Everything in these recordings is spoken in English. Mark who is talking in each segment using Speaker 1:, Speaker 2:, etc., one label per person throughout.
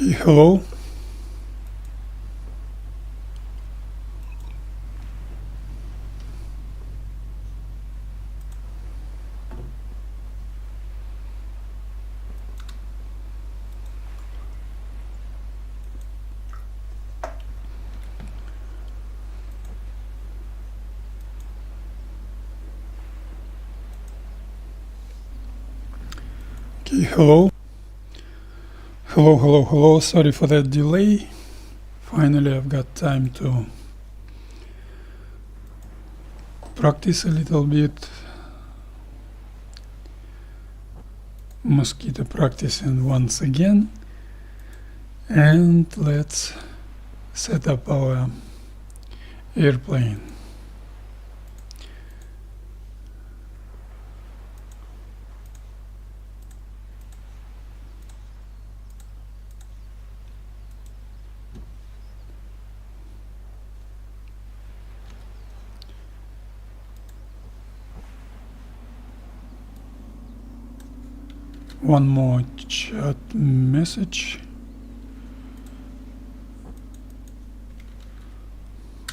Speaker 1: Okay, hello. Okay, hello. Hello. Sorry for that delay. Finally, I've got time to practice a little bit. Mosquito practicing once again. And let's set up our airplane. One more chat message.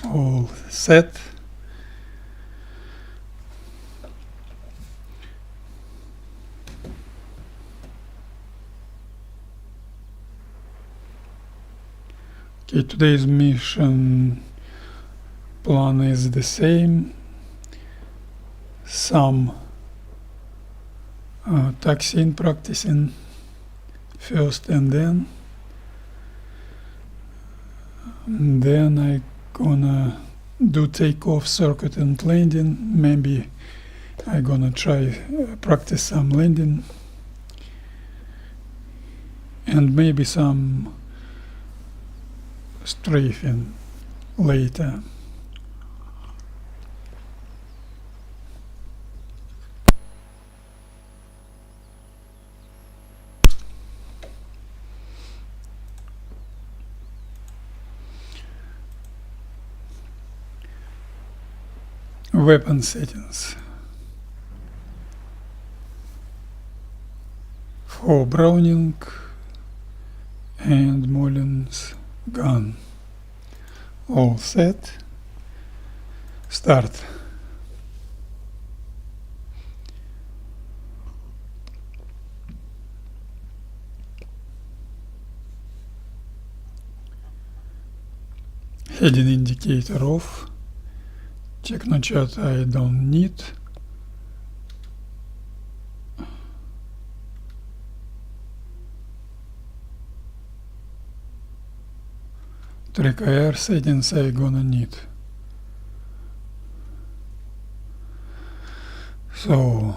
Speaker 1: All set. Okay, today's mission plan is the same. Some taxiing practicing first, and then I gonna do takeoff, circuit, and landing. Maybe I gonna try practice some landing, and maybe some strafing later. Weapon settings. For Browning and Mullins gun. All set. Start. Heading indicator off. Technochat I don't need. Track air settings I gonna need. So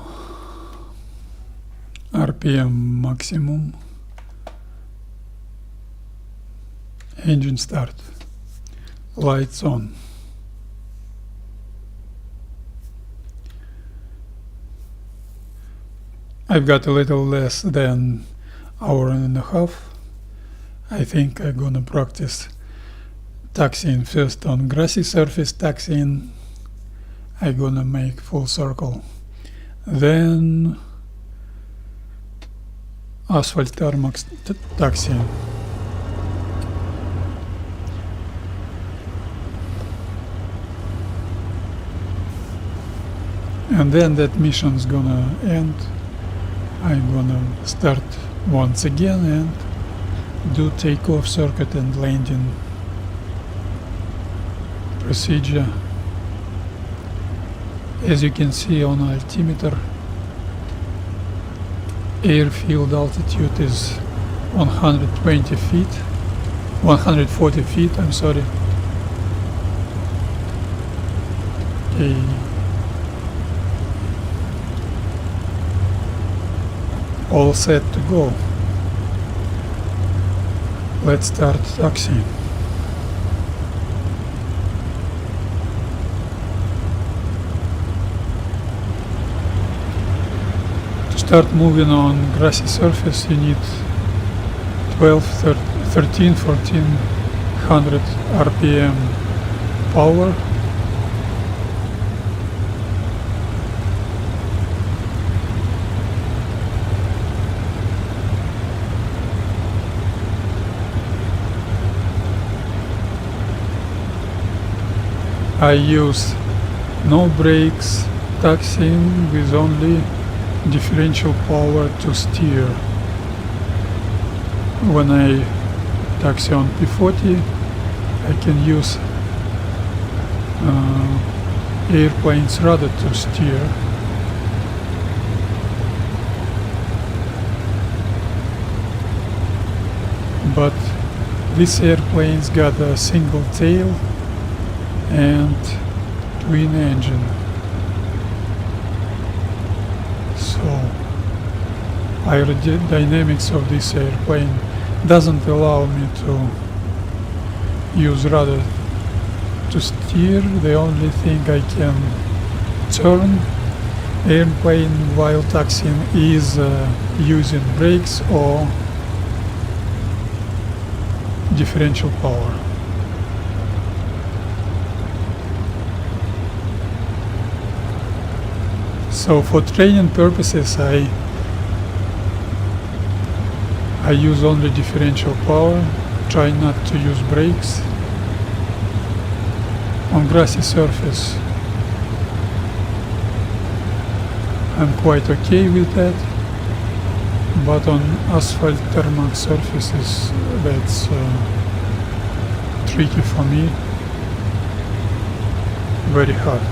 Speaker 1: RPM maximum. Engine start. Lights on. I've got a little less than hour and a half. I think I'm gonna practice taxiing first on grassy surface taxiing. I'm gonna make full circle. Then asphalt tarmac taxiing. And then that mission's gonna end. I'm gonna start once again and do takeoff, circuit, and landing procedure. As you can see on altimeter, airfield altitude is 120 feet, 140 feet, I'm sorry. Okay. All set to go. Let's start taxiing. To start moving on grassy surface, you need 13, 1400 RPM power. I use no brakes, taxiing with only differential power to steer. When I taxi on P40, I can use airplane's rudder to steer. But this airplane's got a single tail and twin engine. So aerodynamics of this airplane doesn't allow me to use rudder to steer. The only thing I can turn airplane while taxiing is using brakes or differential power. So for training purposes I use only differential power, try not to use brakes. On grassy surface I'm quite okay with that, but on asphalt tarmac surfaces that's tricky for me, very hard.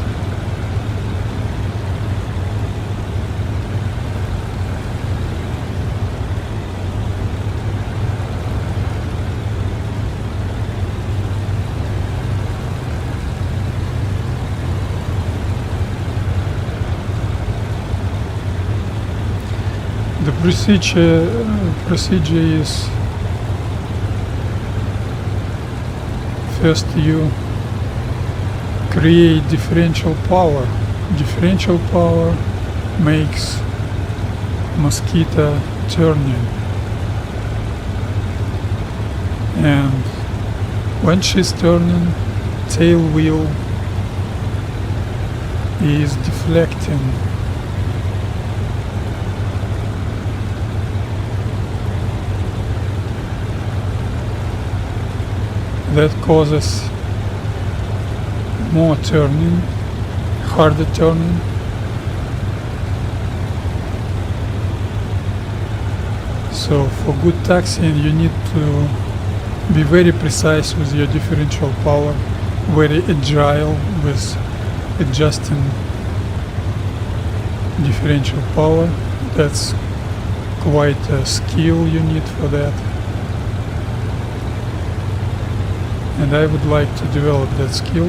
Speaker 1: The procedure is first you create differential power. Differential power makes Mosquito turning, and when she's turning, tail wheel is deflecting. That causes more turning, harder turning. So for good taxiing you need to be very precise with your differential power, very agile with adjusting differential power. That's quite a skill you need for that. And I would like to develop that skill.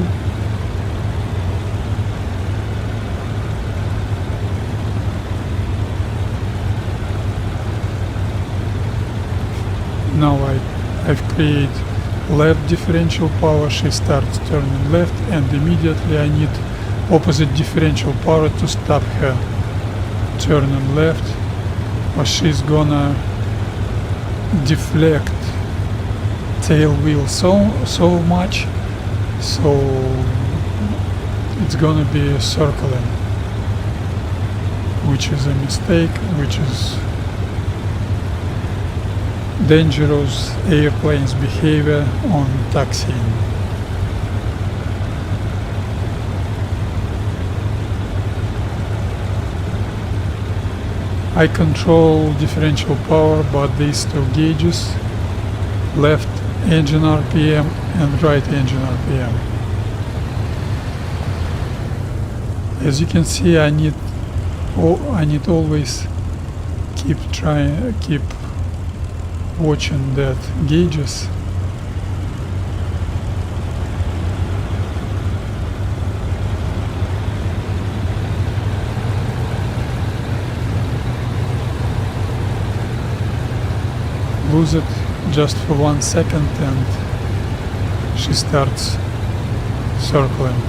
Speaker 1: Now I've created left differential power, she starts turning left, and immediately I need opposite differential power to stop her turning left, or she's gonna deflect tail wheel so much, so it's gonna be circling, which is a mistake, which is dangerous airplane's behavior on taxiing. I control differential power by these two gauges, left engine RPM and right engine RPM. As you can see, I need always keep watching that gauges. Lose it just for 1 second and she starts circling.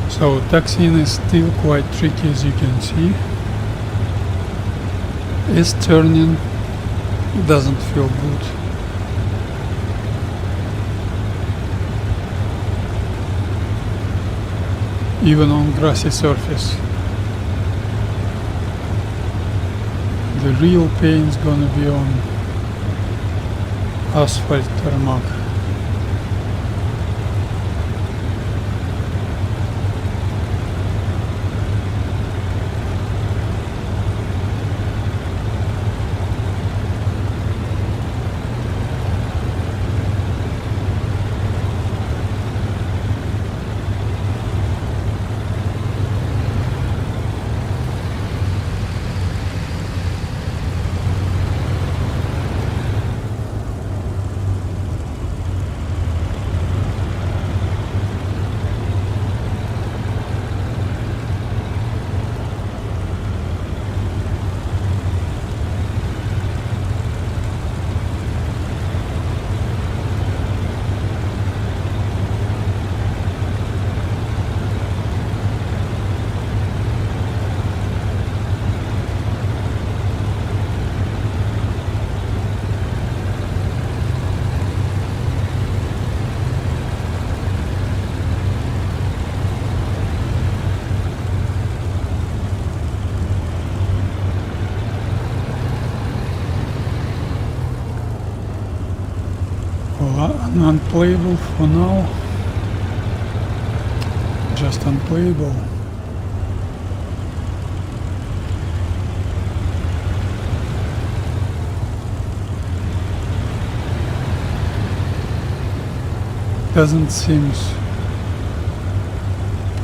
Speaker 1: So taxiing is still quite tricky, as you can see. Is turning doesn't feel good. Even on grassy surface. The real pain's gonna be on asphalt tarmac. Unplayable for now. Just unplayable. Doesn't seem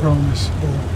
Speaker 1: promisable.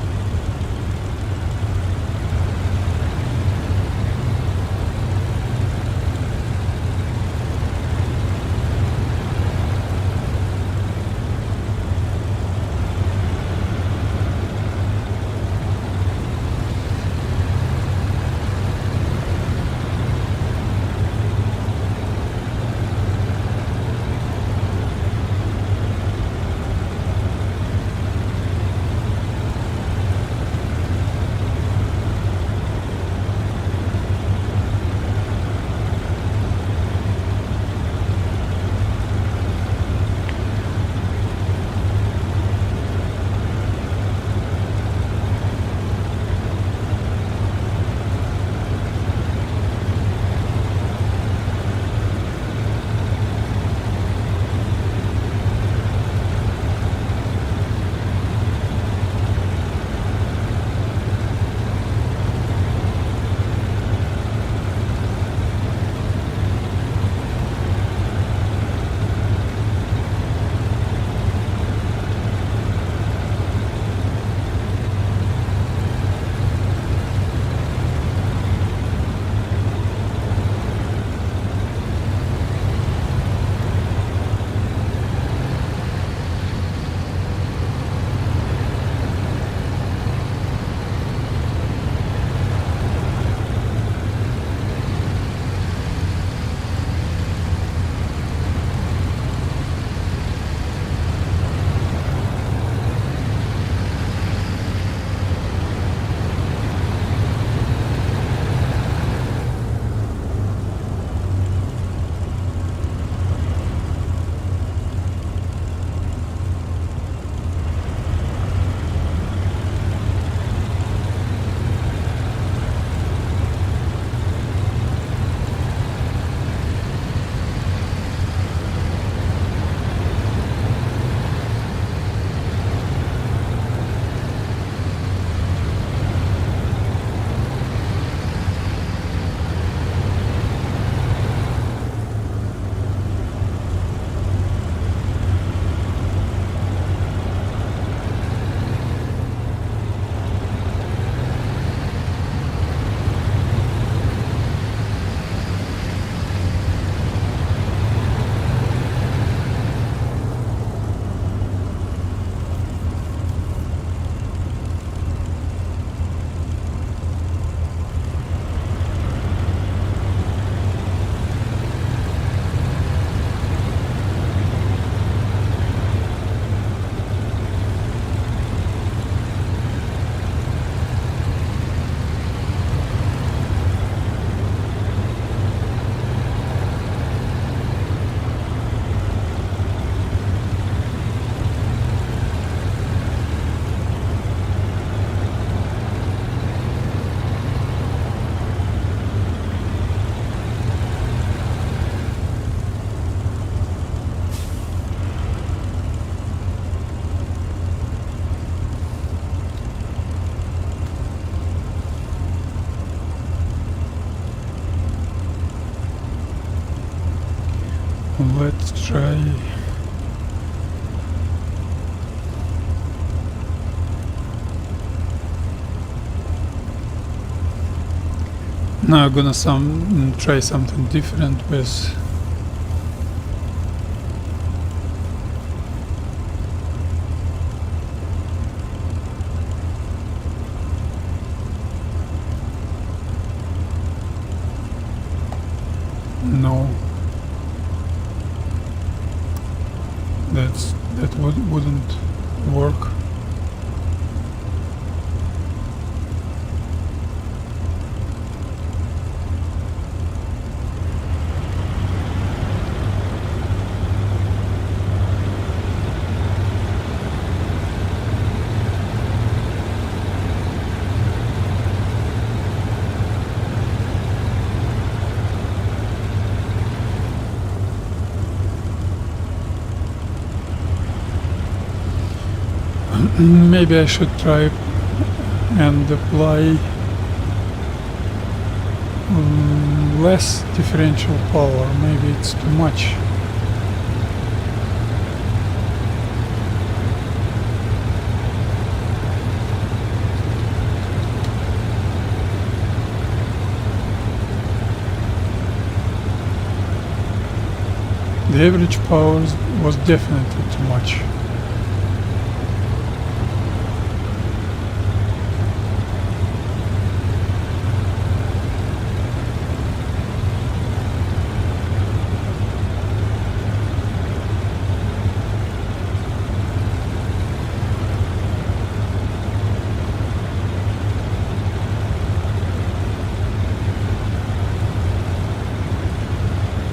Speaker 1: Let's try. Now I'm gonna try something different with no, that wouldn't work. Maybe I should try and apply less differential power. Maybe it's too much. The average power was definitely too much.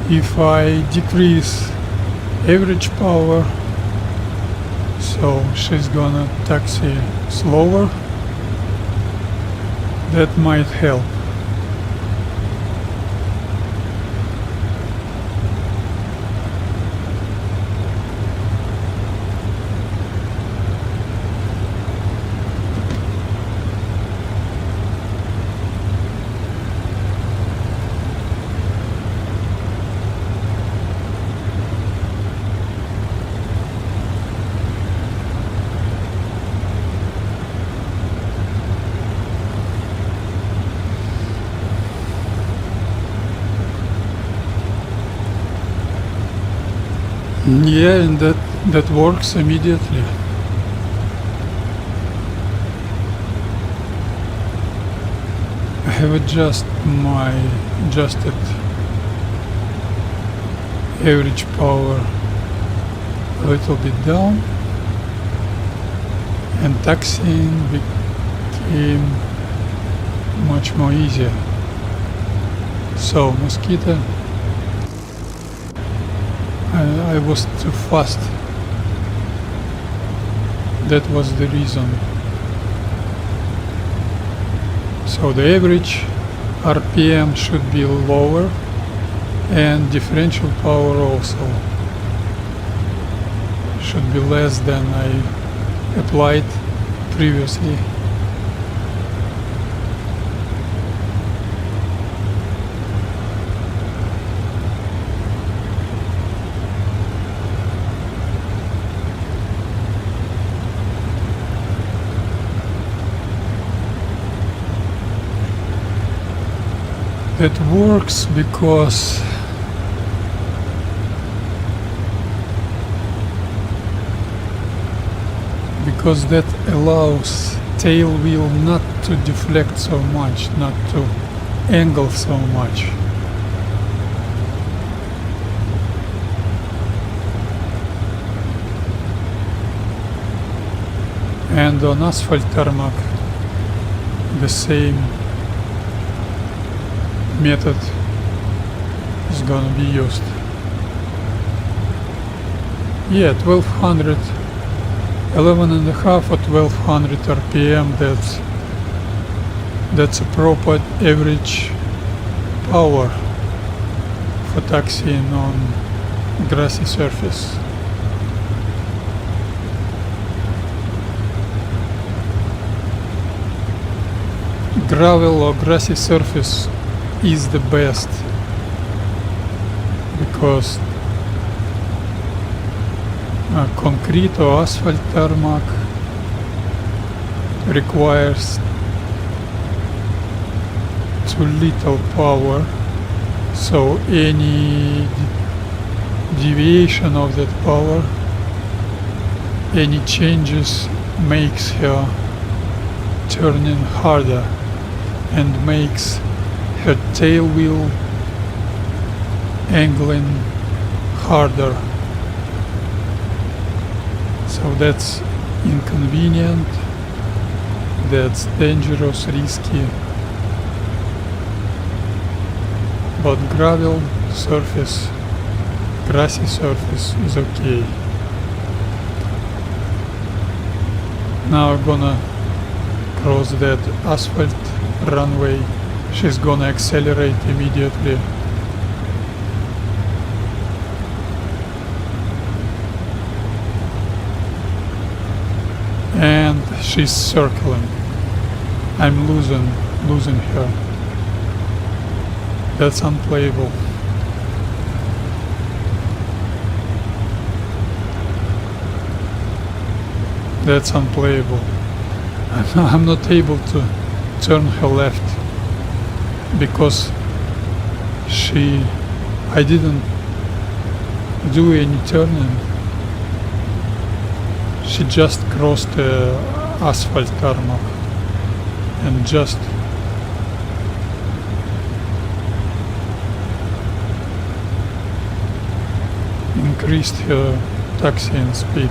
Speaker 1: If I decrease average power, so she's gonna taxi slower, that might help. Yeah, and that works immediately. I have adjusted average power a little bit down, and taxiing became much more easier. So Mosquito, I was too fast. That was the reason. So the average RPM should be lower, and differential power also should be less than I applied previously. That works because that allows tail wheel not to deflect so much, not to angle so much. And on asphalt tarmac, the same method is gonna be used. Yeah, 1200, 11.5 or 1200 RPM, that's a proper average power for taxiing on grassy surface. Gravel or grassy surface is the best, because concrete or asphalt tarmac requires too little power, so any deviation of that power, any changes makes her turning harder and makes her tail wheel angling harder. So that's inconvenient, that's dangerous, risky. But gravel surface, grassy surface is okay. Now I'm gonna cross that asphalt runway. She's gonna accelerate immediately. And she's circling. I'm losing her. That's unplayable. That's unplayable. I'm not able to turn her left because I didn't do any turning. She just crossed the asphalt tarmac and just increased her taxiing speed.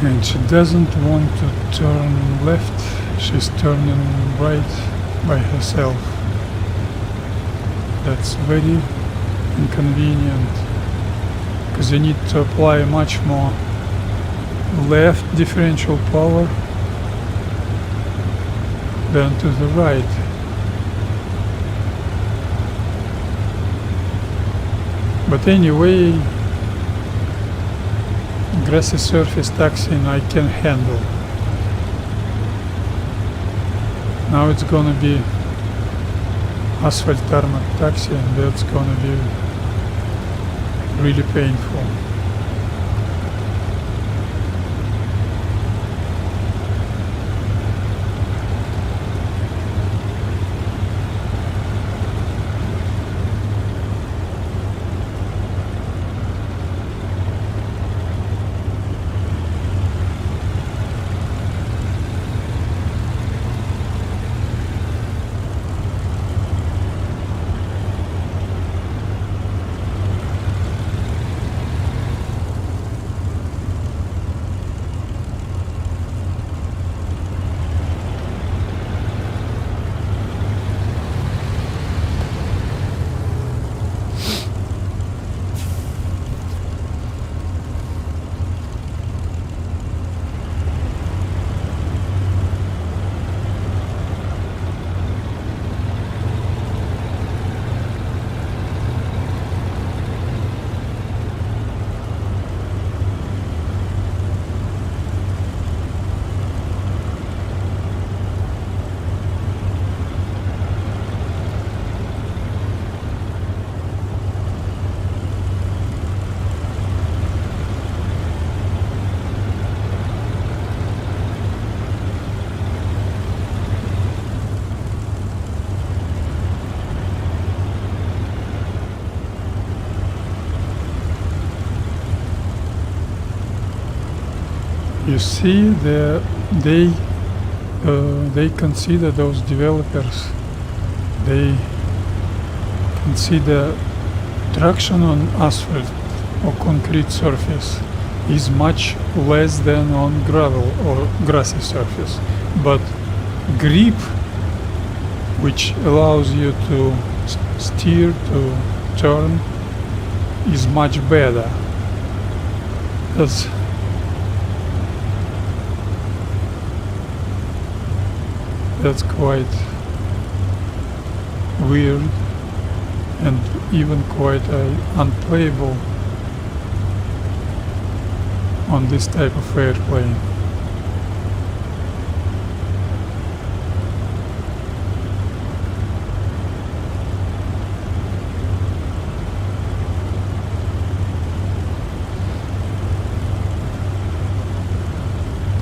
Speaker 1: And she doesn't want to turn left, she's turning right by herself. That's very inconvenient because you need to apply much more left differential power than to the right. But anyway, grassy surface taxiing I can handle. Now it's gonna be asphalt tarmac taxi, and that's gonna be really painful. You see, they consider, those developers, they consider traction on asphalt or concrete surface is much less than on gravel or grassy surface, but grip, which allows you to steer, to turn, is much better. That's quite weird and even quite unplayable on this type of airplane.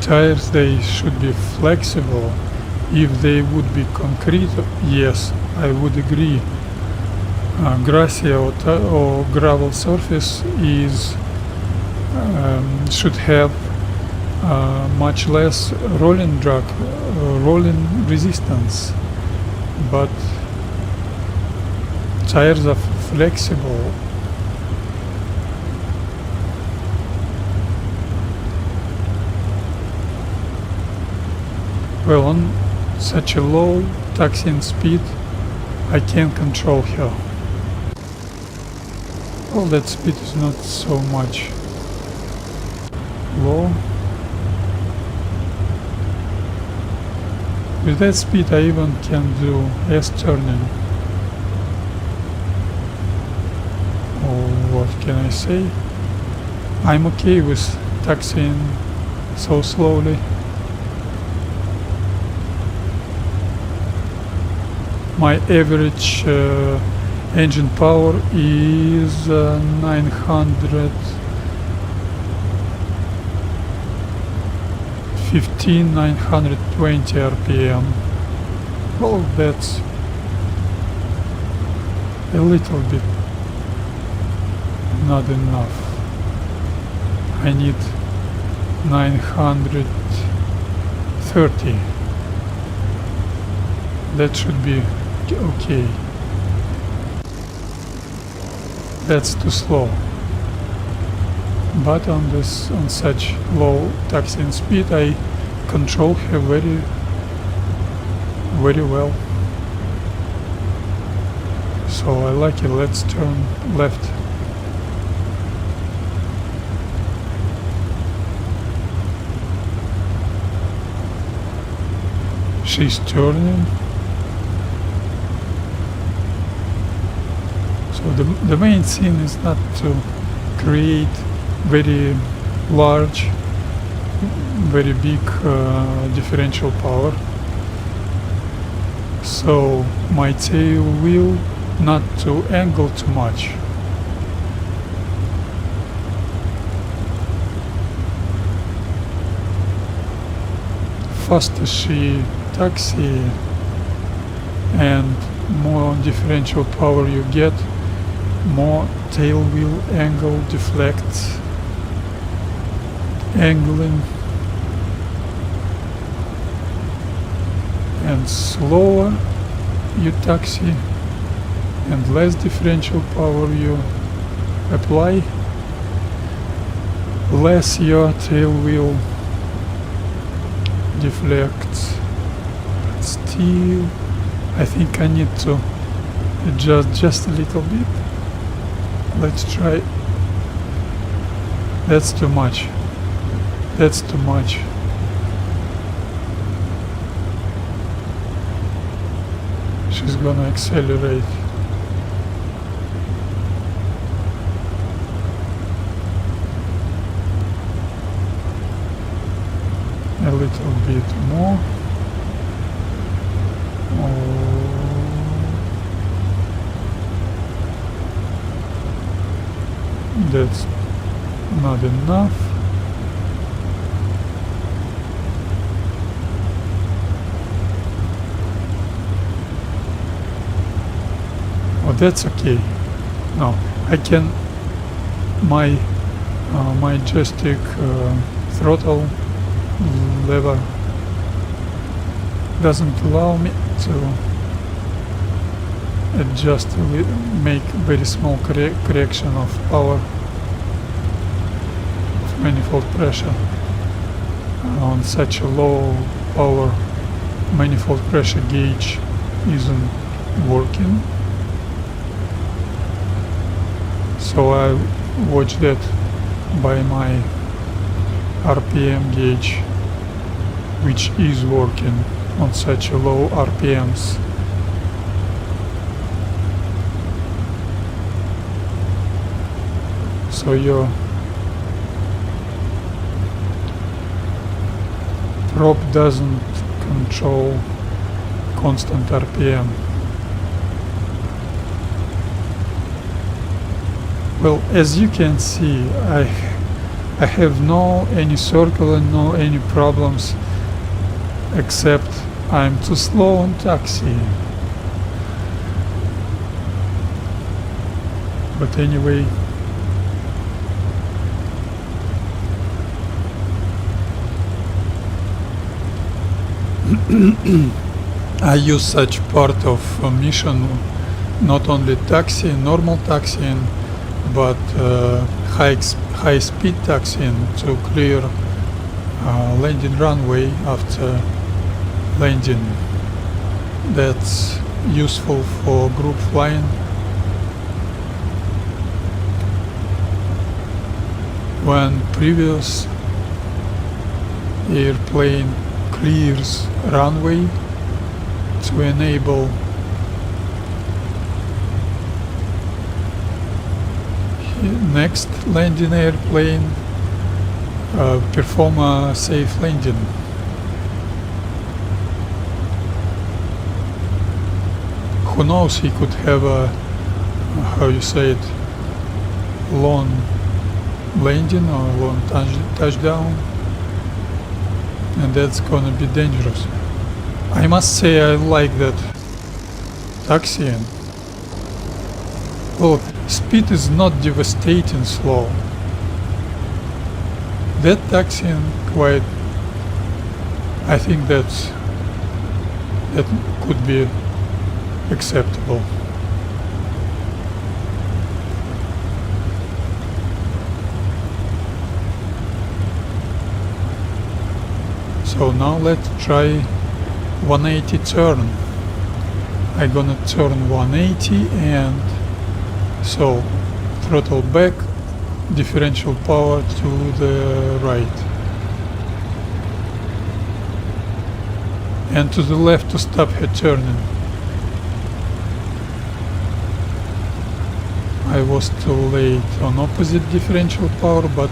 Speaker 1: Tires, they should be flexible. If they would be concrete, yes, I would agree. Grassy or gravel surface should have much less rolling drag, rolling resistance, but tires are flexible. Well, on such a low taxiing speed, I can't control her. Well, that speed is not so much low. With that speed I even can do S-turning. Or what can I say? I'm okay with taxiing so slowly. My average engine power is 920 RPM. Well, that's a little bit not enough. I need 930. That should be okay. That's too slow. But on such low taxiing speed, I control her very well. So I like it. Let's turn left. She's turning. So the main thing is not to create very large, very big differential power. So my tail wheel not to angle too much. Faster she taxi and more differential power you get, more tail wheel angle deflects, angling, and slower you taxi and less differential power you apply, less your tail wheel deflects. But still, I think I need to adjust just a little bit. Let's try. That's too much. That's too much. She's gonna accelerate. A little bit more. That's not enough. Oh, that's okay. No, I can. My joystick throttle lever doesn't allow me to adjust, make very small correction of power of manifold pressure on such a low power. Manifold pressure gauge isn't working, so I watch that by my RPM gauge, which is working on such a low RPMs. So your probe doesn't control constant RPM. Well, as you can see, I have no any circle and no any problems, except I'm too slow on taxiing. But anyway, I use such part of mission, not only taxiing, normal taxiing, but high speed taxiing to clear landing runway after landing. That's useful for group flying. When previous airplane clears runway to enable next landing airplane perform a safe landing. Who knows, he could have a, how you say it, long landing or long touchdown, and that's gonna be dangerous. I must say I like that taxiing. Well, speed is not devastating slow. That taxiing quite, I think that could be acceptable. So now let's try 180 turn. I'm gonna turn 180 and so throttle back, differential power to the right and to the left to stop her turning. I was too late on opposite differential power, but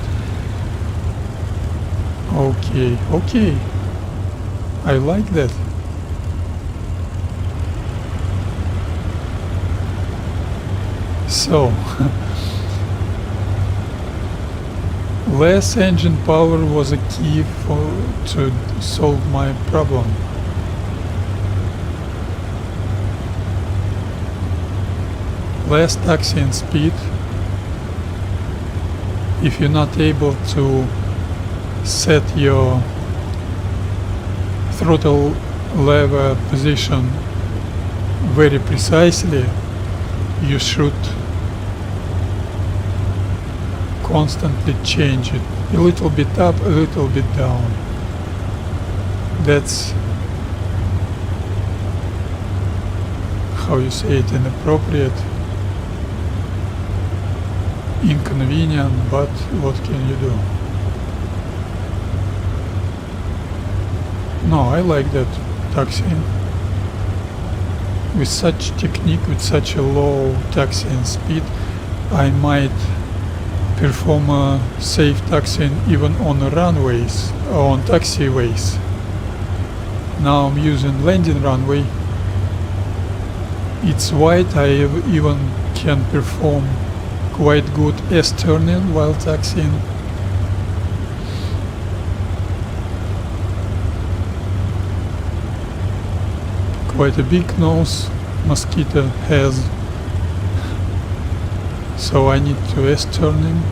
Speaker 1: okay, I like that. So less engine power was a key to solve my problem. Less taxiing speed. If you're not able to set your throttle lever position very precisely, you should constantly change it, a little bit up, a little bit down. That's, how you say it, inappropriate, inconvenient, but what can you do? No, I like that taxiing. With such technique, with such a low taxiing speed, I might perform a safe taxiing even on the runways, or on taxiways. Now I'm using landing runway. It's wide, I even can perform quite good S-turning while taxiing. Quite a big nose Mosquito has, so I need to S-turning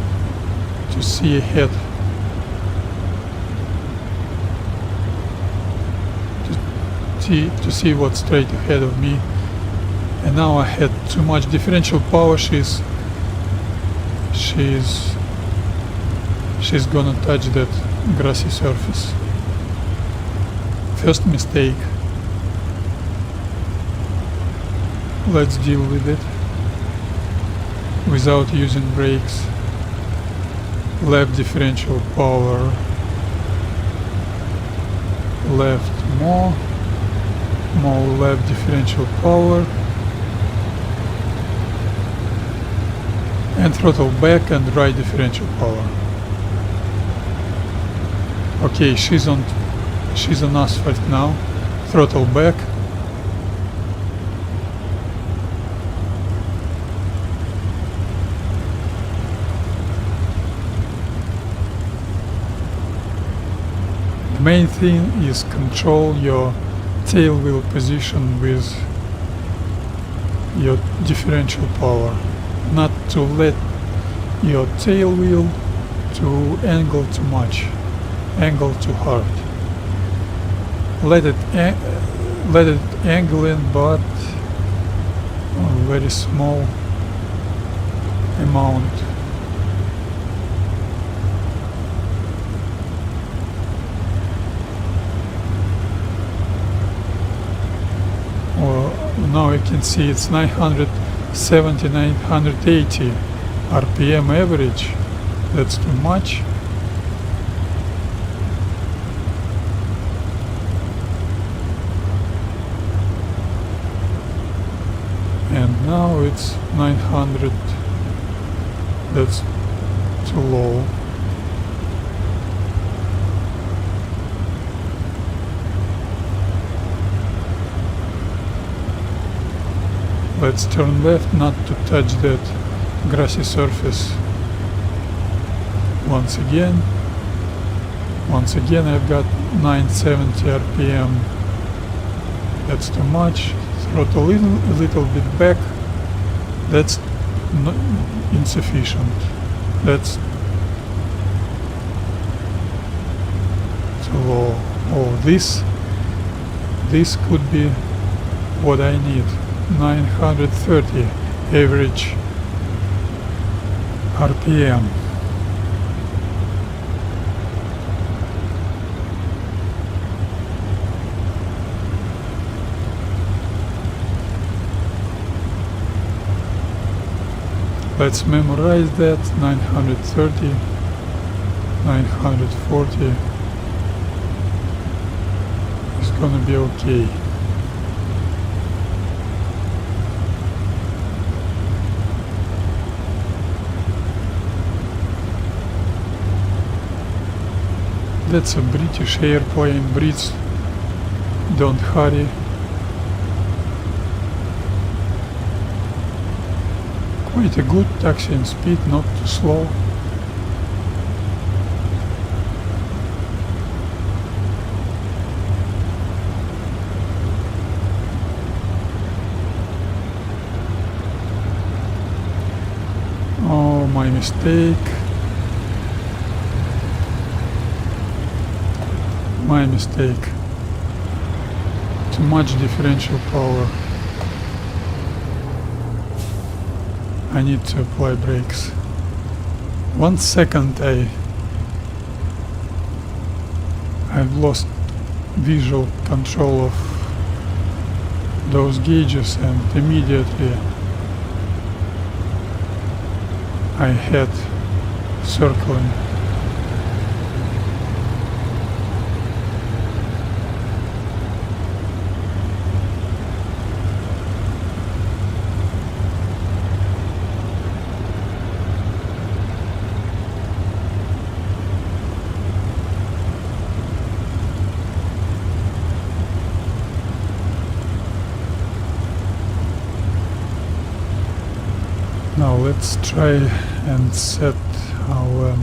Speaker 1: to see ahead. to see what's straight ahead of me. And now I had too much differential power. She's gonna touch that grassy surface. First mistake. Let's deal with it without using brakes. Left differential power, left more left differential power, and throttle back and right differential power. Okay, she's on asphalt now. Throttle back. The main thing is control your tail wheel position with your differential power. Not to let your tail wheel to angle too much, angle too hard. Let it angle in, but a very small amount. Now you can see it's 970, 980 RPM average. That's too much. And now it's 900. That's too low. Let's turn left, not to touch that grassy surface. Once again I've got 970 RPM. That's too much. Throttle a little bit back. That's not insufficient. That's too low. Oh, this could be what I need. 930 average RPM. Let's memorize that. 930, 940 is gonna be okay. That's a British airplane. Brits don't hurry. Quite a good taxiing speed, not too slow. Oh, my mistake. My mistake. Too much differential power. I need to apply brakes. 1 second I've lost visual control of those gauges, and immediately I had circling. Now let's try and set our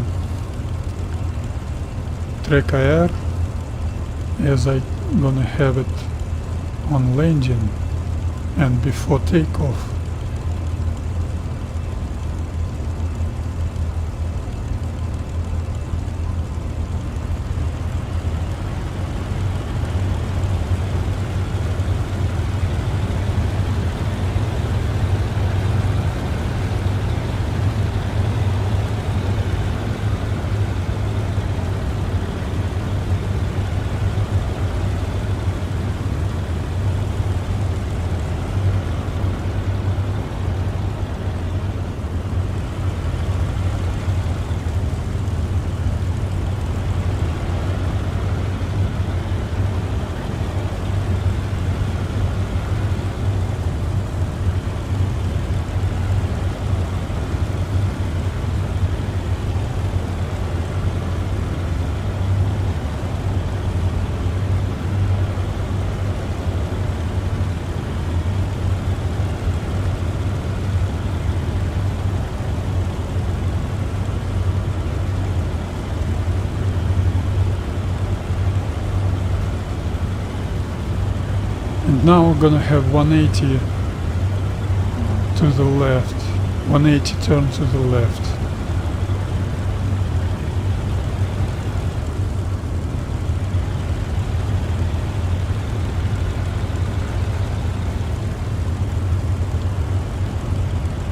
Speaker 1: track IR as I gonna have it on landing and before takeoff. And now we're gonna have 180 to the left, 180 turn to the left.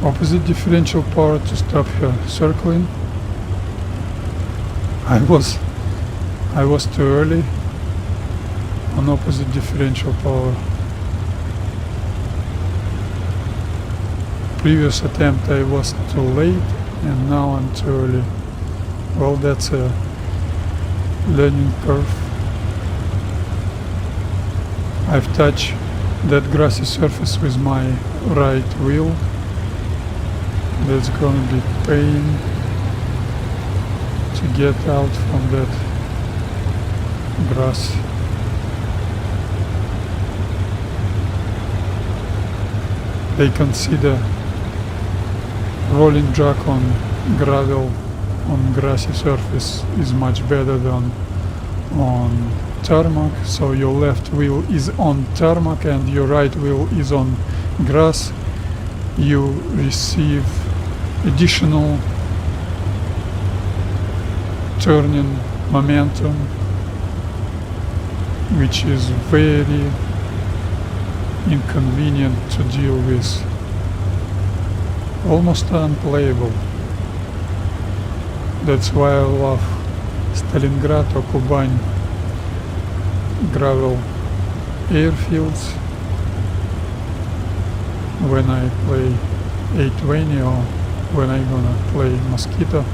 Speaker 1: Opposite differential power to stop her circling. I was too early on opposite differential power. Previous attempt I was too late and now I'm too early. Well, that's a learning curve. I've touched that grassy surface with my right wheel. That's gonna be pain to get out from that grass. They consider rolling jack on gravel on grassy surface is much better than on tarmac, so your left wheel is on tarmac and your right wheel is on grass. You receive additional turning momentum, which is very inconvenient to deal with, almost unplayable. That's why I love Stalingrad or Kuban gravel airfields when I play Il-2 or when I'm gonna play Mosquito.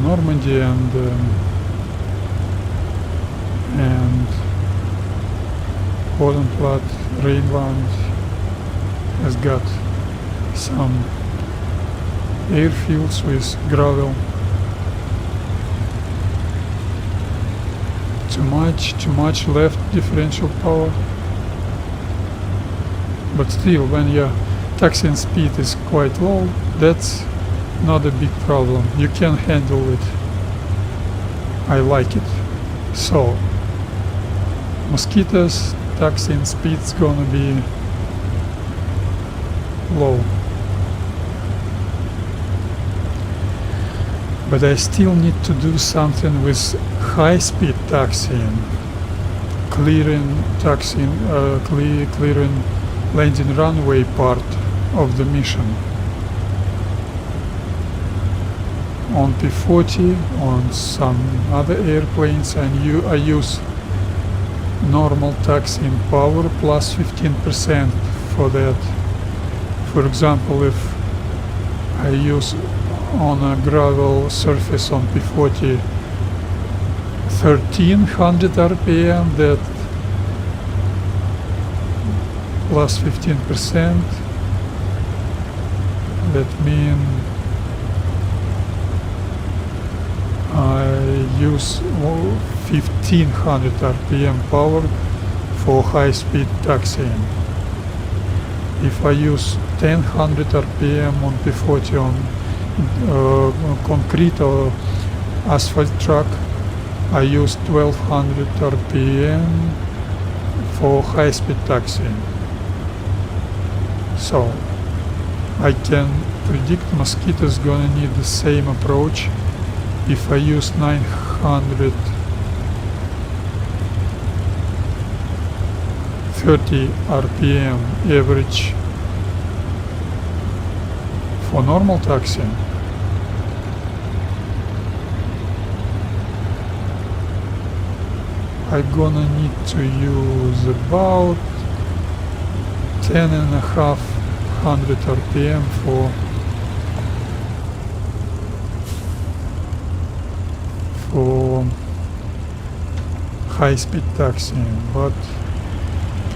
Speaker 1: Normandy and Bodenplatte, Rhineland has got some airfields with gravel. Too much left differential power. But still, when your taxiing speed is quite low, that's not a big problem. You can handle it. I like it. So, Mosquito's taxiing speed's gonna be low. But I still need to do something with high-speed taxiing, clearing landing runway part of the mission. On P-40, on some other airplanes, and I use normal taxiing power plus 15% for that. For example, if I use on a gravel surface on P-40 1300 RPM, that plus 15%, that means I use 1500 RPM power for high-speed taxiing. If I use 1000 RPM on P-40 on concrete or asphalt track, I use 1200 RPM for high-speed taxiing. So I can predict Mosquito is gonna need the same approach. If I use 930 RPM average for normal taxiing, I'm gonna need to use about 10,500 RPM for high-speed taxiing, but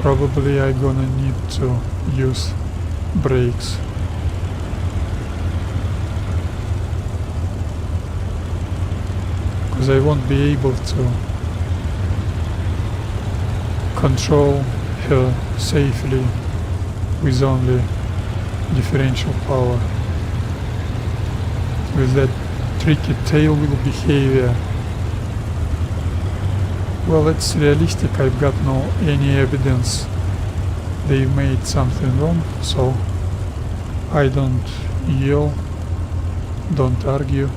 Speaker 1: probably I'm gonna need to use brakes. Because I won't be able to control her safely with only differential power. With that tricky tail wheel behavior. Well, it's realistic. I've got no any evidence they made something wrong, so I don't yell, don't argue.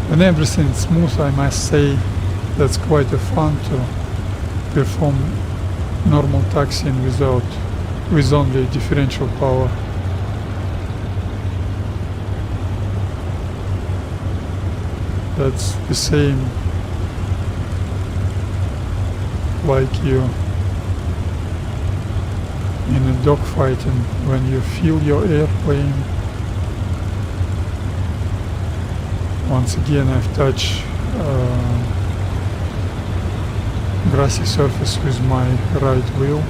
Speaker 1: When everything's smooth, I must say that's quite a fun to perform normal taxiing with only differential power. That's the same like you in a dogfighting when you feel your airplane. Once again, I've touched grassy surface with my right wheel.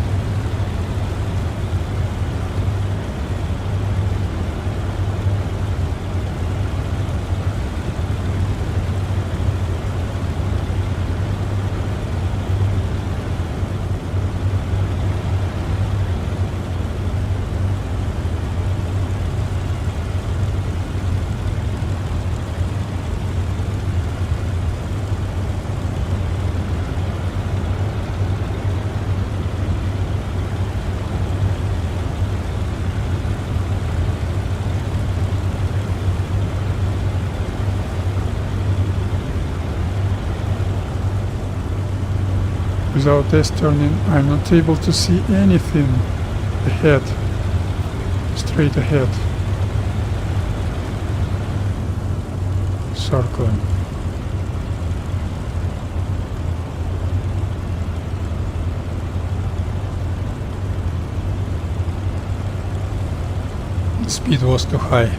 Speaker 1: Without S-turning, I'm not able to see anything ahead, straight ahead. Circling. The speed was too high.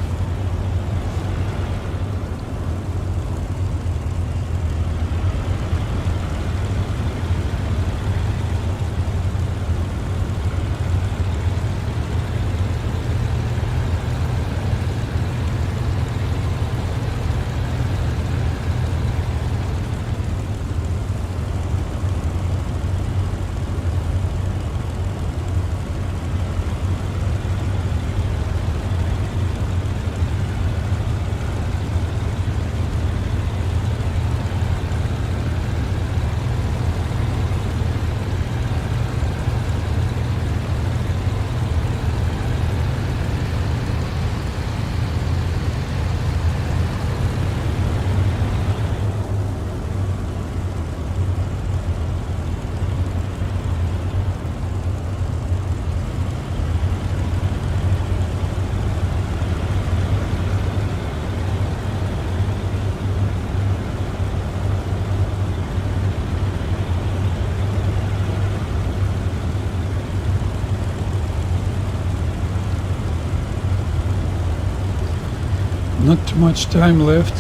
Speaker 1: Not too much time left.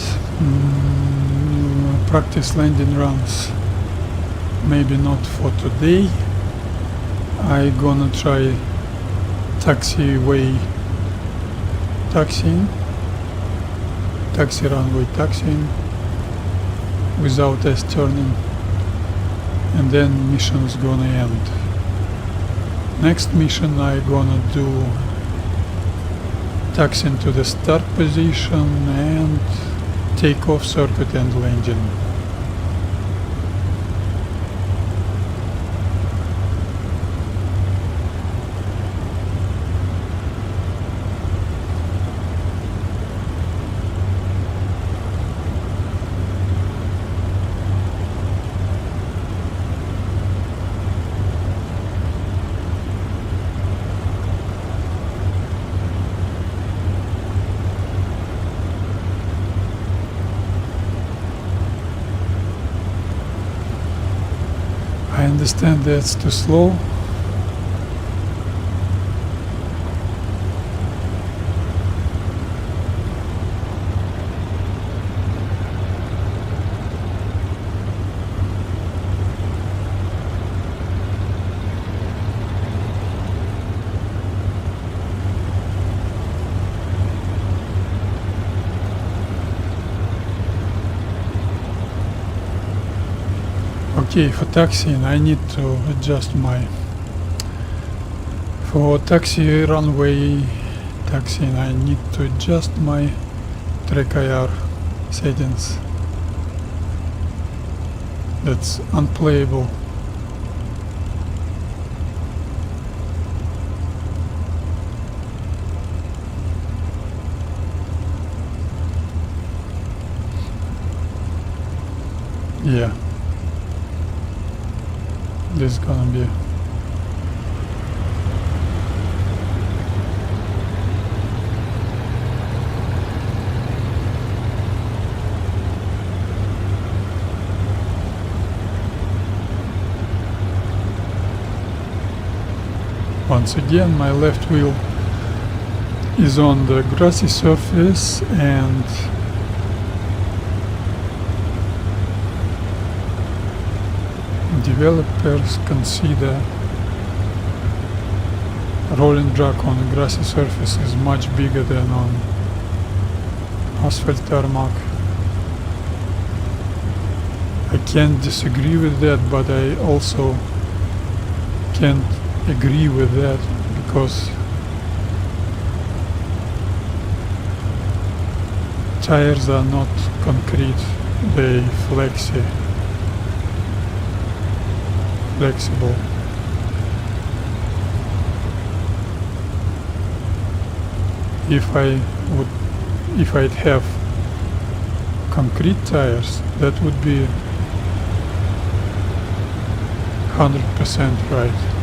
Speaker 1: Practice landing runs. Maybe not for today. I gonna try taxiway taxiing, taxi runway taxiing without S-turning, and then mission's gonna end. Next mission I gonna do taxiing to the start position and takeoff circuit and landing. I understand that's too slow. Okay, for taxiing I need to adjust for taxi runway taxiing I need to adjust my track IR settings. That's unplayable. Yeah, this is gonna be once again my left wheel is on the grassy surface, and developers consider rolling drag on a grassy surface is much bigger than on asphalt tarmac. I can't disagree with that, but I also can't agree with that, because tires are not concrete, they flexible. If I'd have concrete tires, that would be 100% right.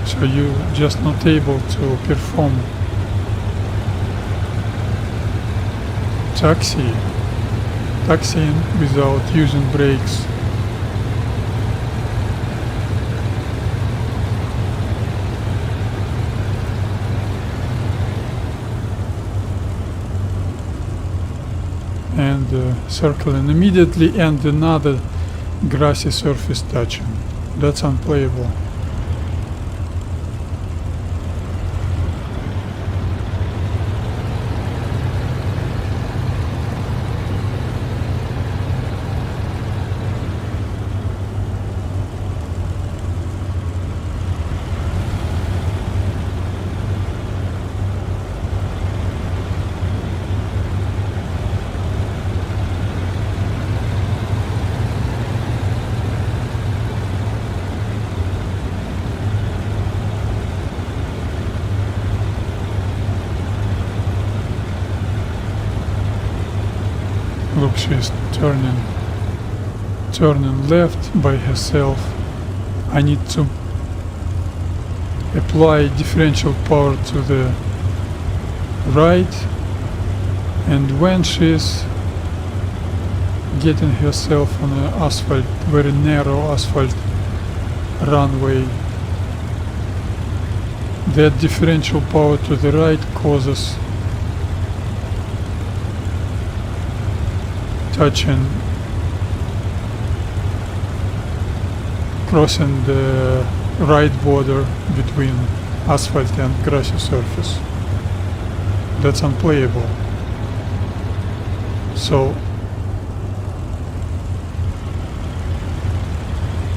Speaker 1: So you're just not able to perform taxiing without using brakes. And circling immediately, and another grassy surface touching. That's unplayable. Look, she's turning left by herself. I need to apply differential power to the right, and when she's getting herself on an asphalt, very narrow asphalt runway, that differential power to the right causes touching, crossing the right border between asphalt and grassy surface. That's unplayable. So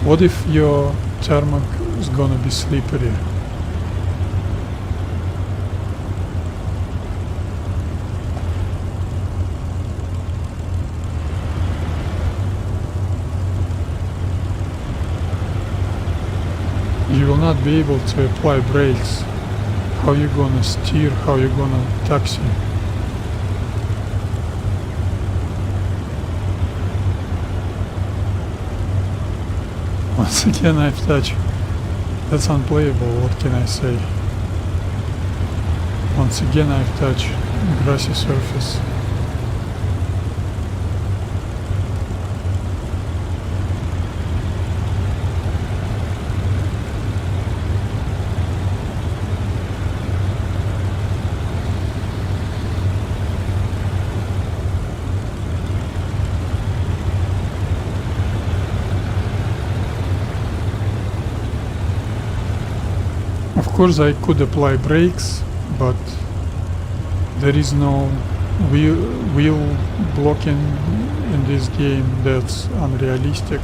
Speaker 1: what if your tarmac is gonna be slippery? You will not be able to apply brakes. How you gonna steer? How you gonna taxi? Once again I've touched. That's unplayable, what can I say? Once again I've touched grassy surface. course I could apply brakes, but there is no wheel blocking in this game. That's unrealistic.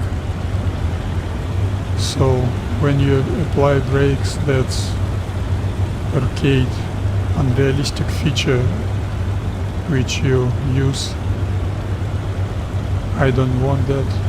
Speaker 1: So when you apply brakes, that's arcade, unrealistic feature which you use. I don't want that.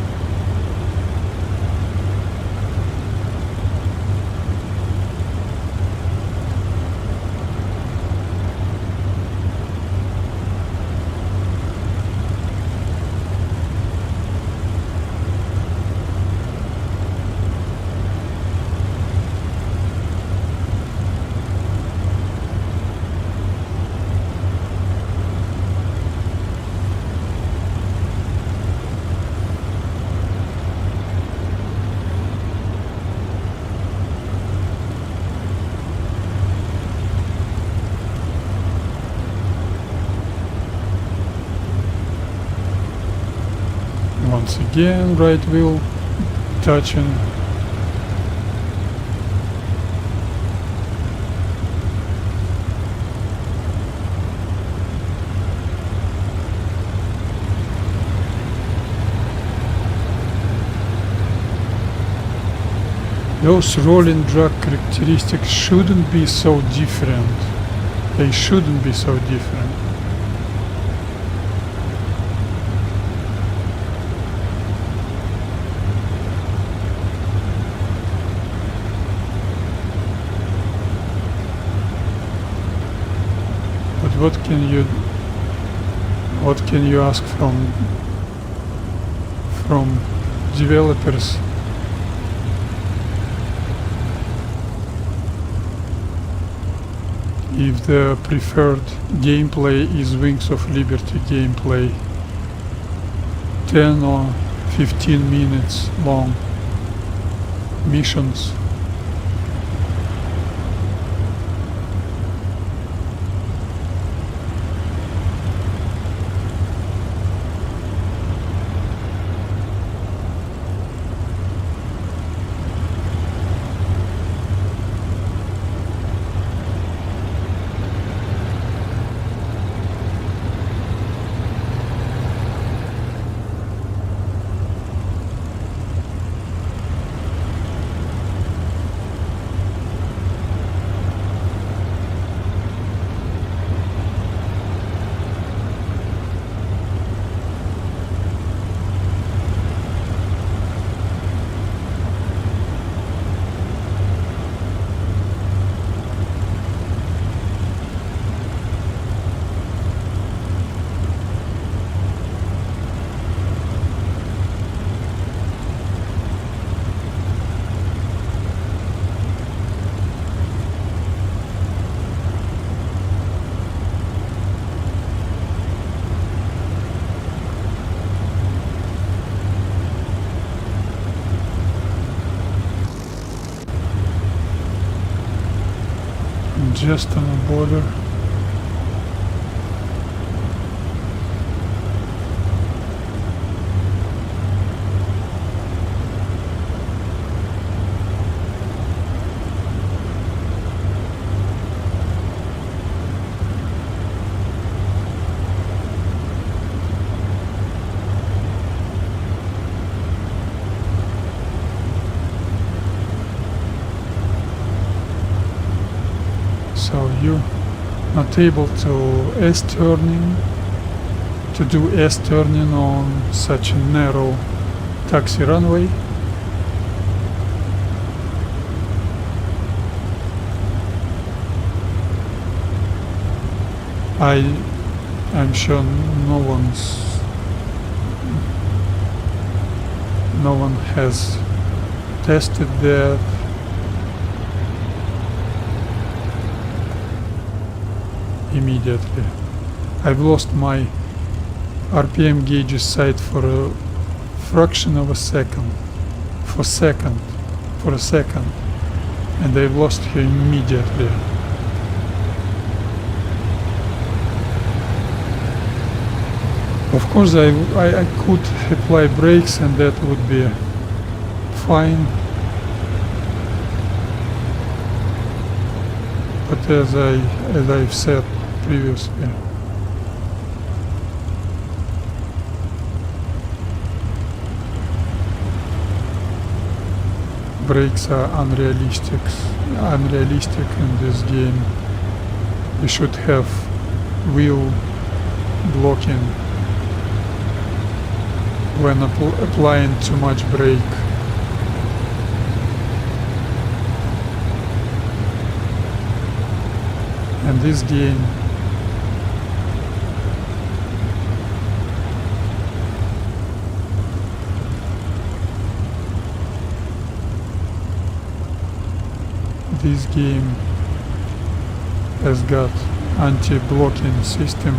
Speaker 1: Once again, right wheel touching. Those rolling drag characteristics shouldn't be so different. They shouldn't be so different. What can you ask from developers? If the preferred gameplay is Wings of Liberty gameplay, 10 or 15 minutes long missions. Just on the border. So you're not able to do S-turning on such a narrow taxi runway. I'm sure no one has tested that. Immediately. I've lost my RPM gauge sight for a fraction of a second. For a second. And I've lost her immediately. Of course I could apply brakes and that would be fine. as I've said previously. Brakes are unrealistic in this game. You should have wheel blocking when applying too much brake. And this game has got anti-blocking system,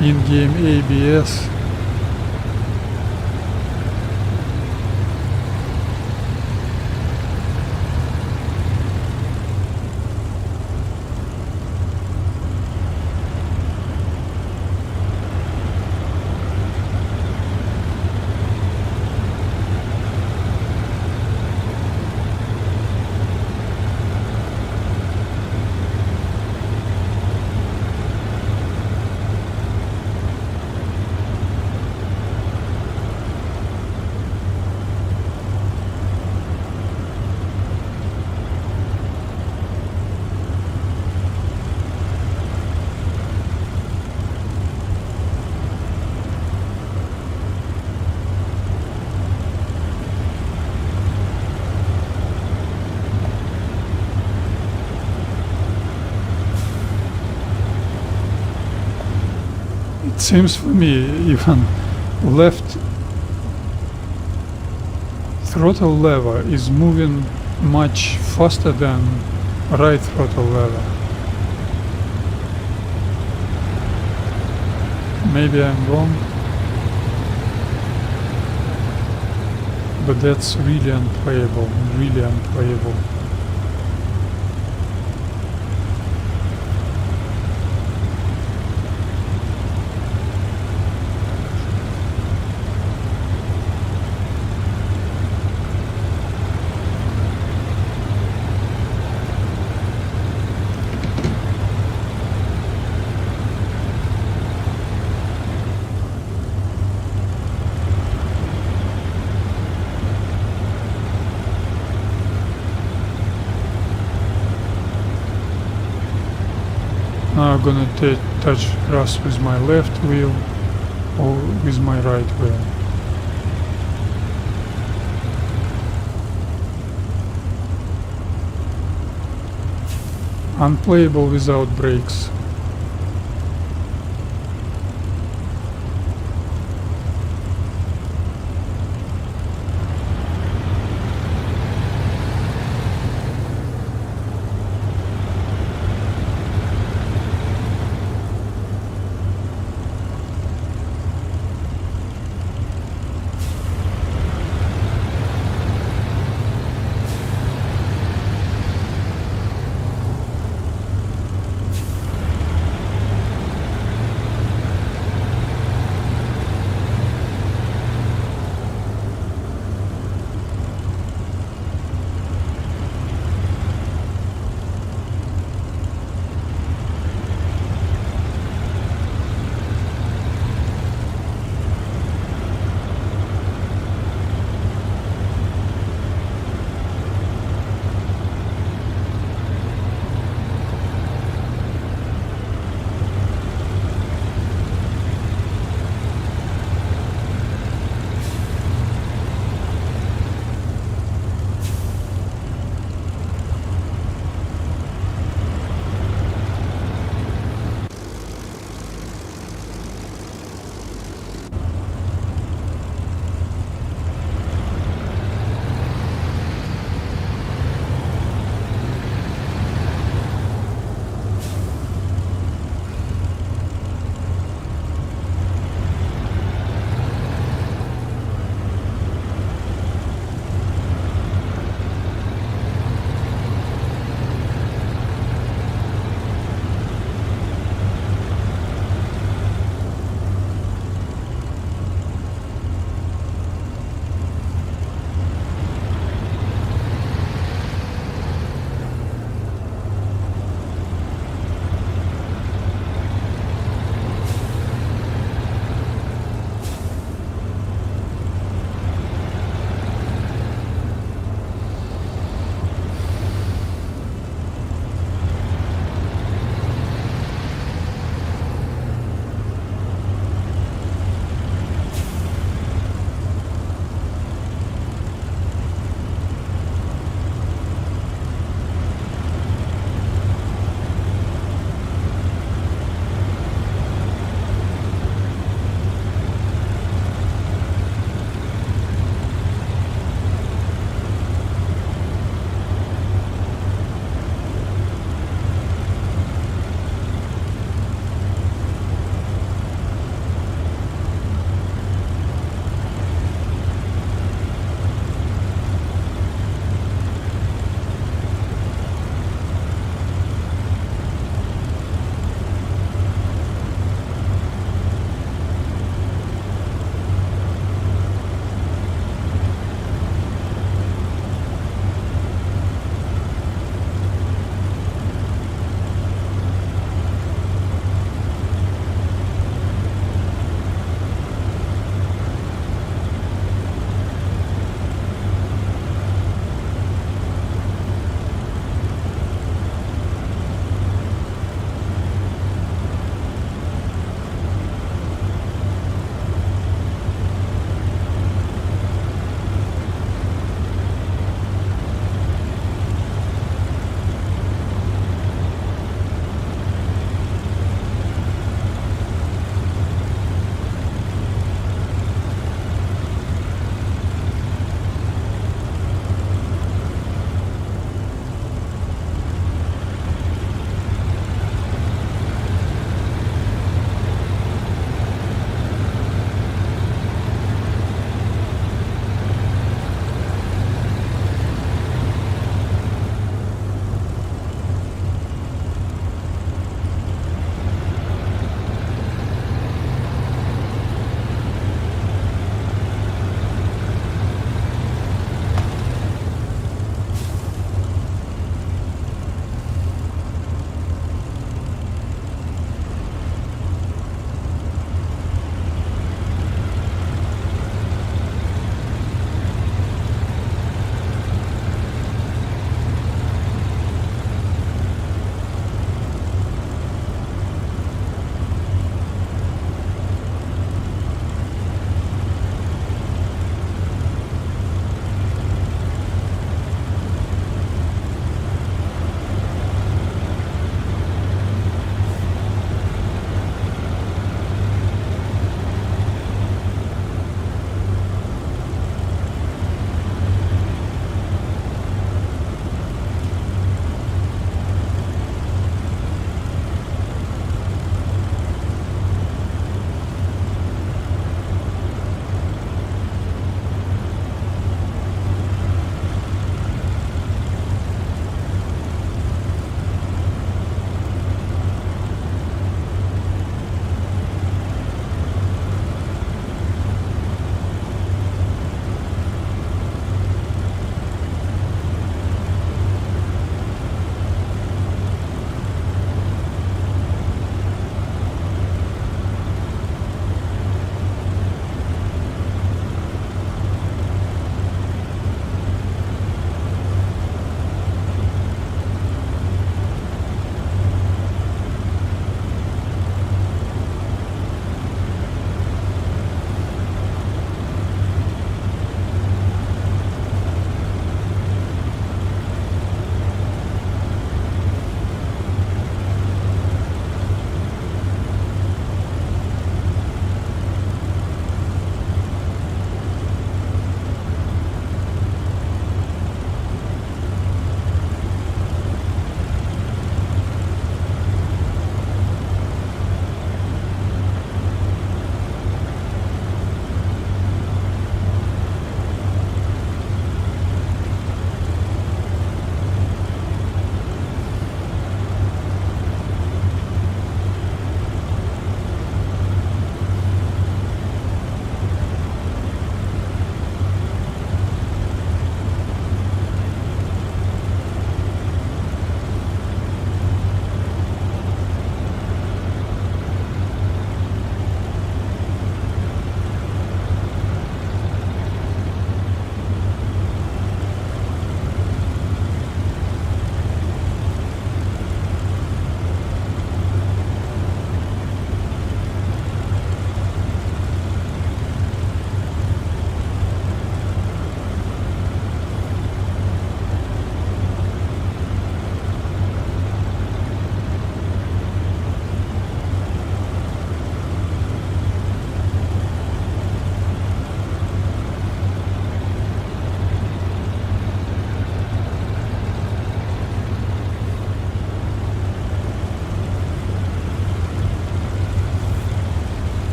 Speaker 1: in-game ABS, it seems for me even left throttle lever is moving much faster than right throttle lever. Maybe I'm wrong, but that's really unplayable, really unplayable. Now I'm gonna touch grass with my left wheel or with my right wheel. Unplayable without brakes.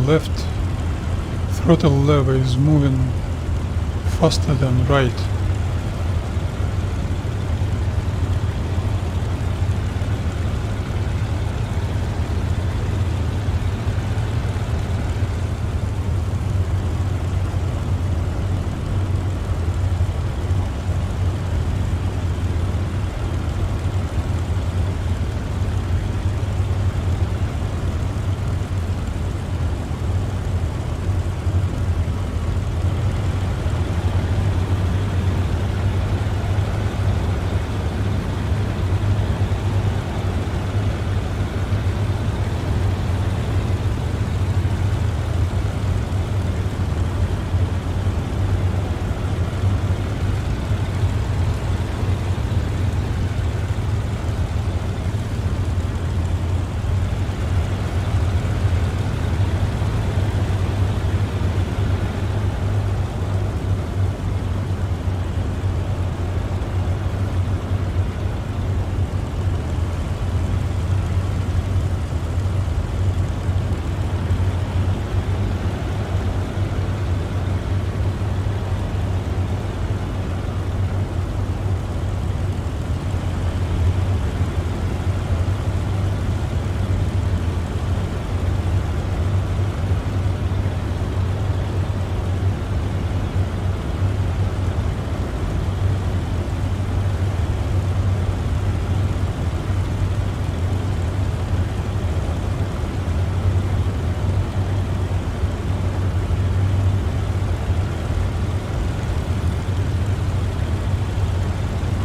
Speaker 1: left throttle lever is moving faster than right.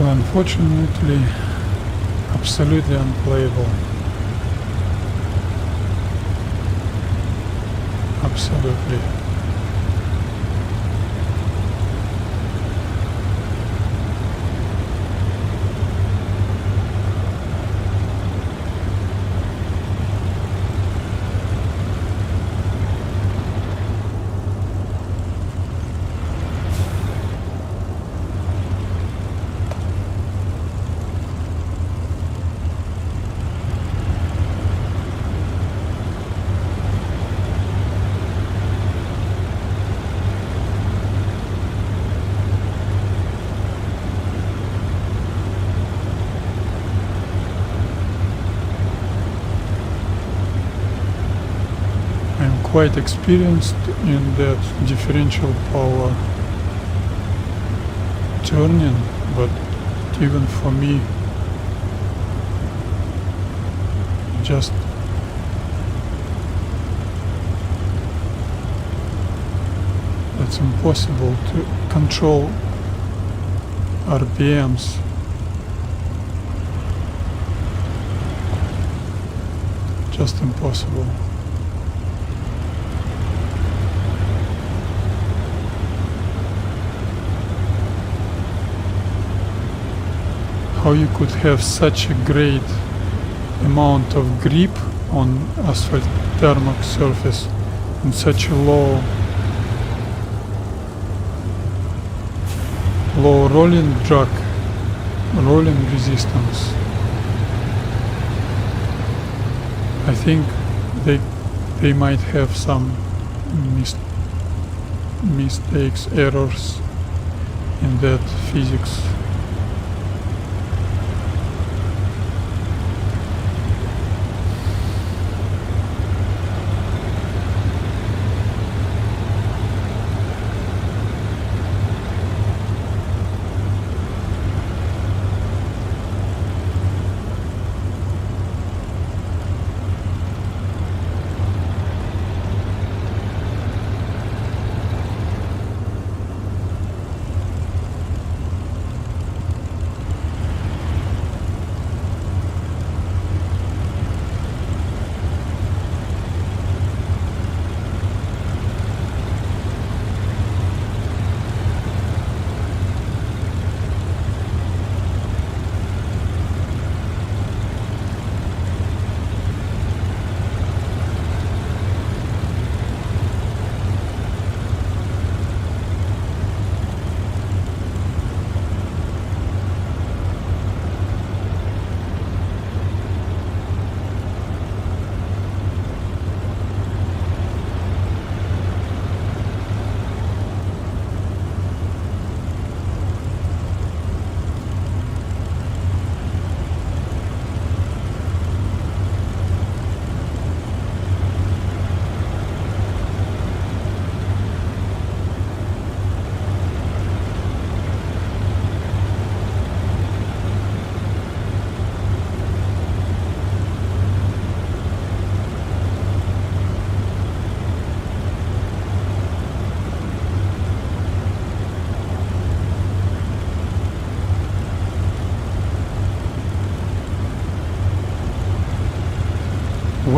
Speaker 1: Unfortunately, absolutely unplayable. Absolutely. Quite experienced in that differential power turning, but even for me, just it's impossible to control RPMs. Just impossible. How you could have such a great amount of grip on asphalt tarmac surface and such a low rolling drag, rolling resistance. I think they might have some mistakes, errors in that physics.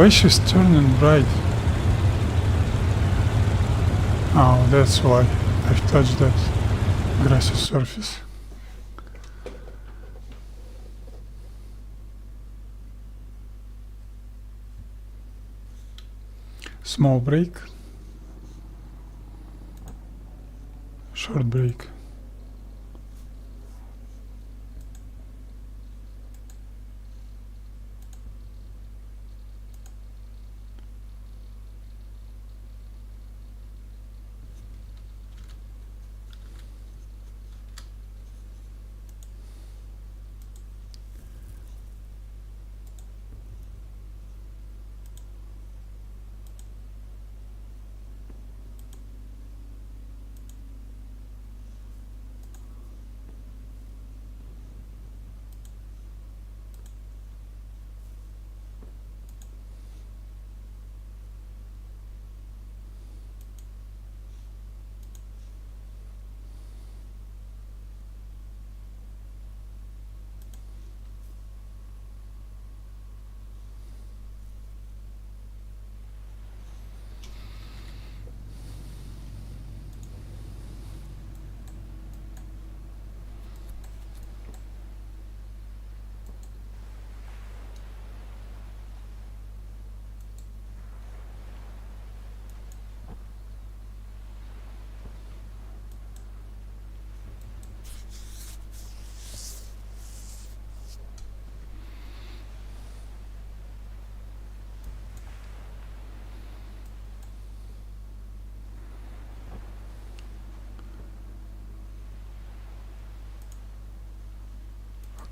Speaker 1: Why she's turning right? Oh, that's why I've touched that grassy surface. Small break, short break.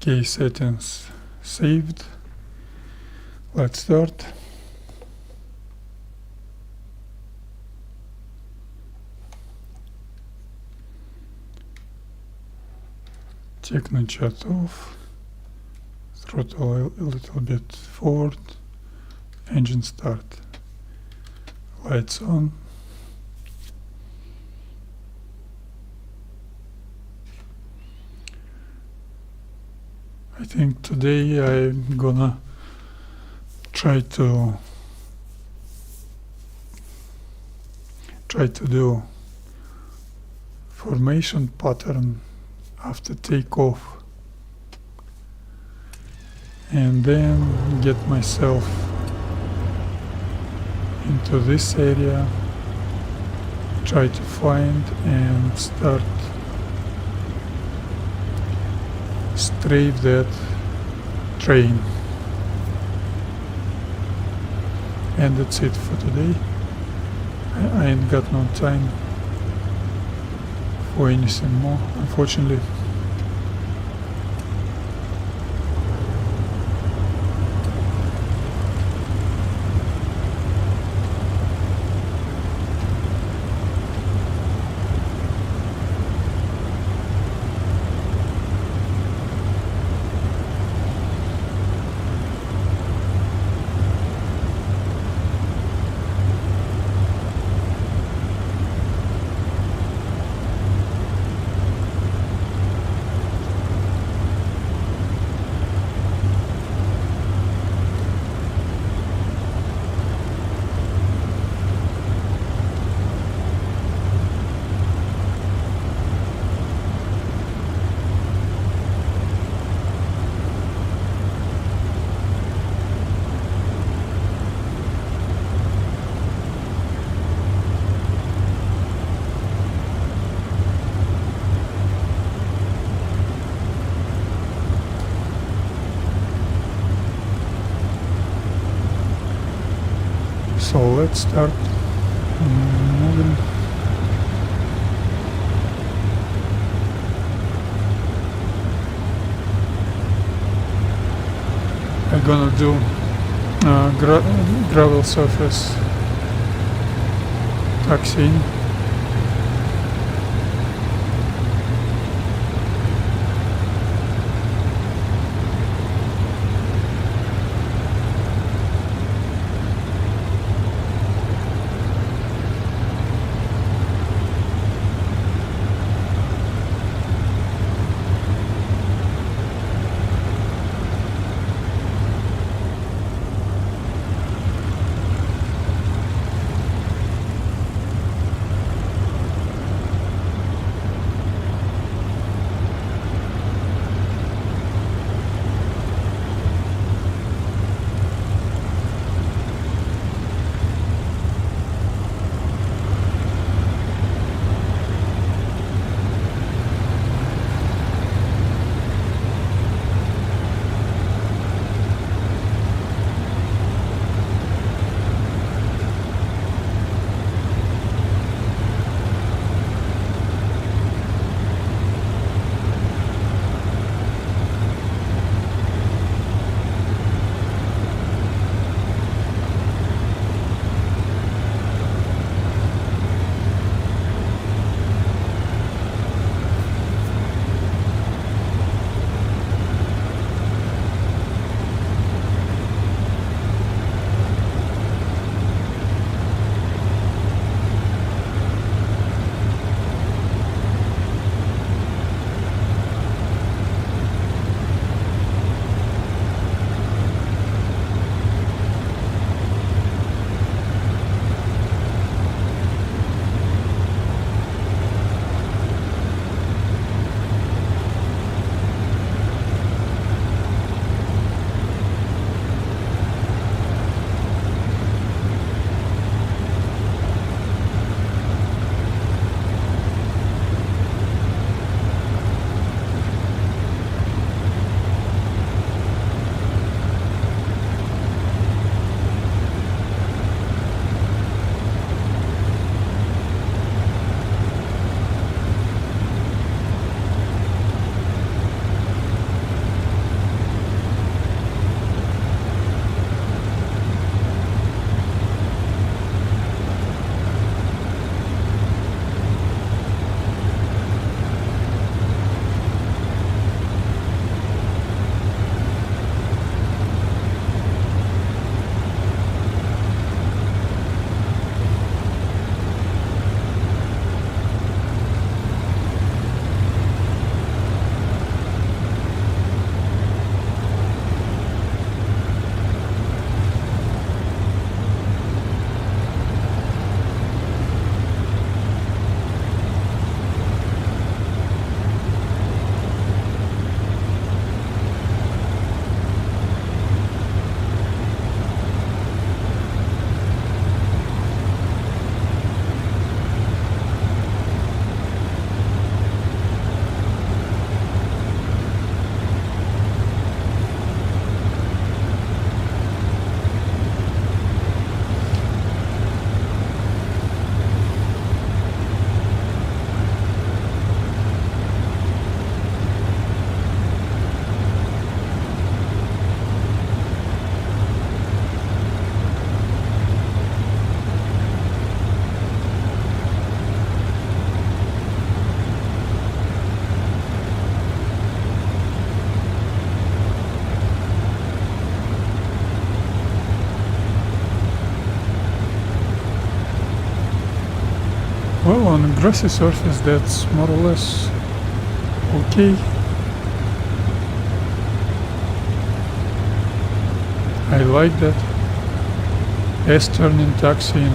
Speaker 1: Okay, settings saved. Let's start. Techno chat off. Throttle a little bit forward. Engine start. Lights on. I think today I'm gonna try to do formation pattern after takeoff, and then get myself into this area, try to find and start strafe that train. And that's it for today. I ain't got no time for anything more, unfortunately. So let's start moving. I'm gonna do gravel surface taxiing. grassy surface, that's more or less okay. I like that. S-turning taxiing,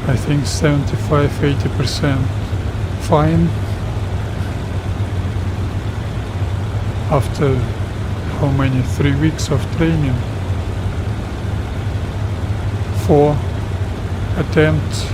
Speaker 1: I think 75-80% fine. After how many? 3 weeks of training. 4 attempts.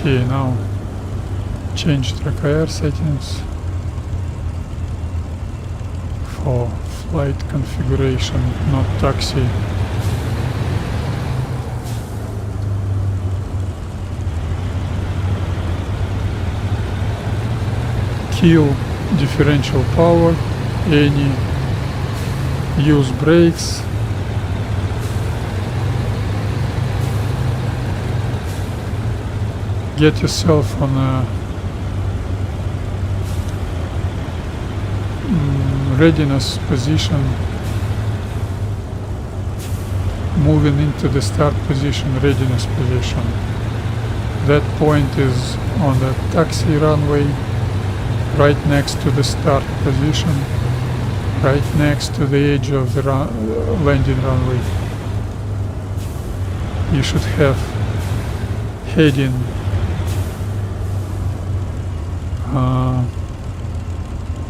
Speaker 1: Okay, now change track air settings for flight configuration, not taxi. Kill differential power, any use brakes. Get yourself on a readiness position, moving into the start position, readiness position. That point is on the taxi runway, right next to the start position, right next to the edge of the landing runway. You should have heading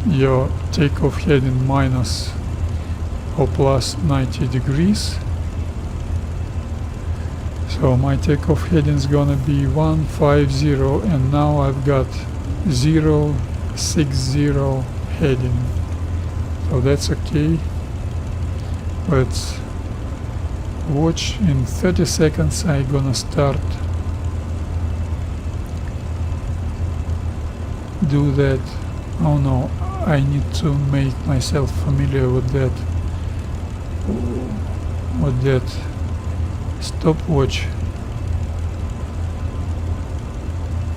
Speaker 1: your takeoff heading minus or plus 90 degrees. So my takeoff heading is gonna be 150, and now I've got 060 heading. So that's okay. Let's watch. In 30 seconds I'm gonna start do that. Oh no, I need to make myself familiar with that stopwatch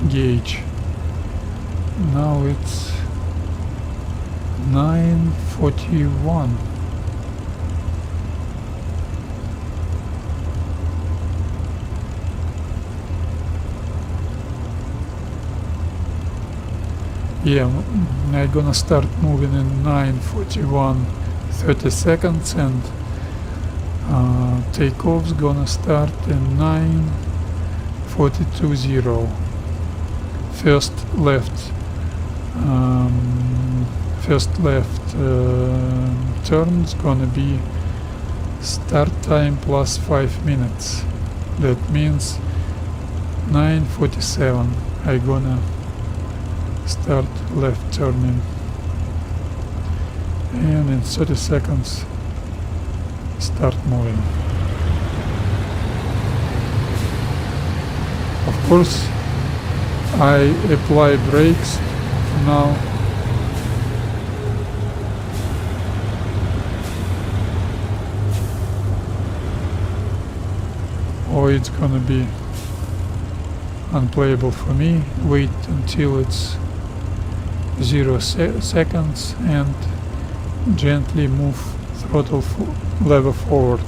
Speaker 1: gauge. Now it's 9:41. Yeah, I'm gonna start moving in 9:41, 30 seconds, and takeoff's gonna start in 9:42.0. First left turn's gonna be start time plus 5 minutes. That means 9:47. I'm gonna start left turning, and in 30 seconds start moving. Of course I apply brakes now. Or it's gonna be unplayable for me. Wait until it's 0 seconds and gently move throttle lever forward.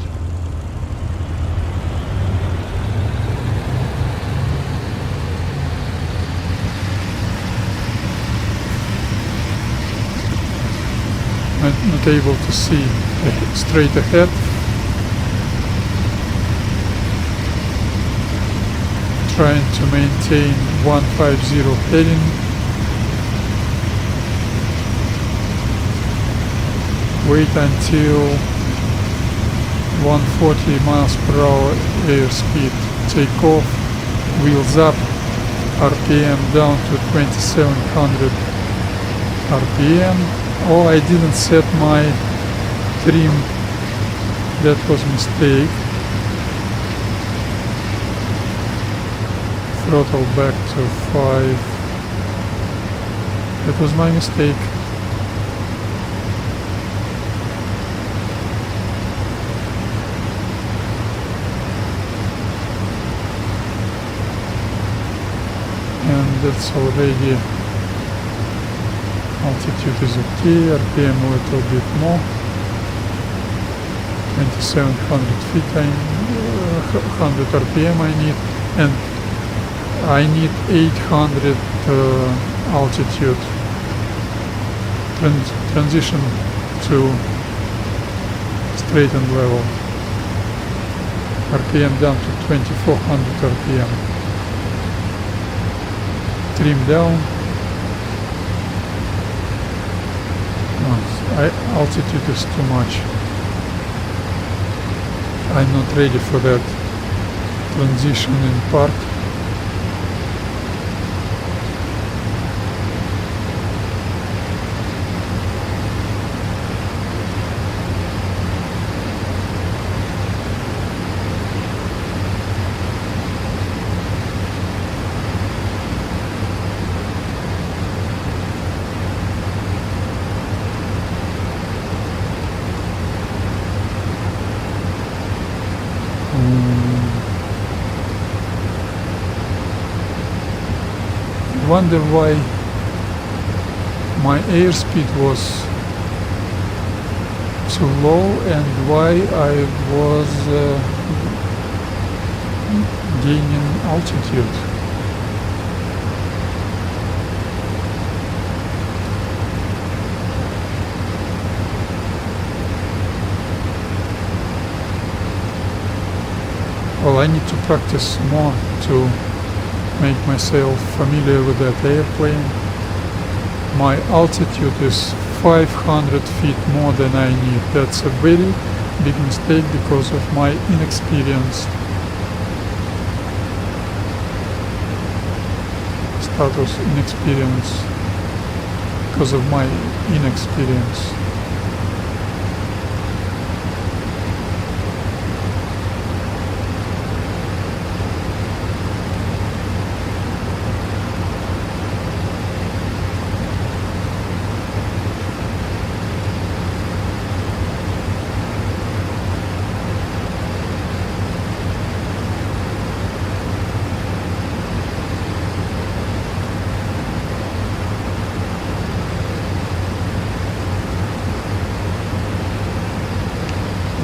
Speaker 1: Not able to see straight ahead. Trying to maintain 150 heading. Wait until 140 miles per hour airspeed. Take off, wheels up, RPM down to 2700 RPM. Oh, I didn't set my trim. That was a mistake. Throttle back to 5. That was my mistake. that's already, altitude is okay, RPM a little bit more, 2700 feet, 100 RPM I need, and I need 800 altitude. Transition to straight and level. RPM down to 2400 RPM. Trim down. Altitude is too much. I'm not ready for that transition in park. Wonder why my airspeed was too low and why I was gaining altitude. Well, I need to practice more to make myself familiar with that airplane. My altitude is 500 feet more than I need. That's a very big mistake because of my inexperience. Status inexperience. Because of my inexperience.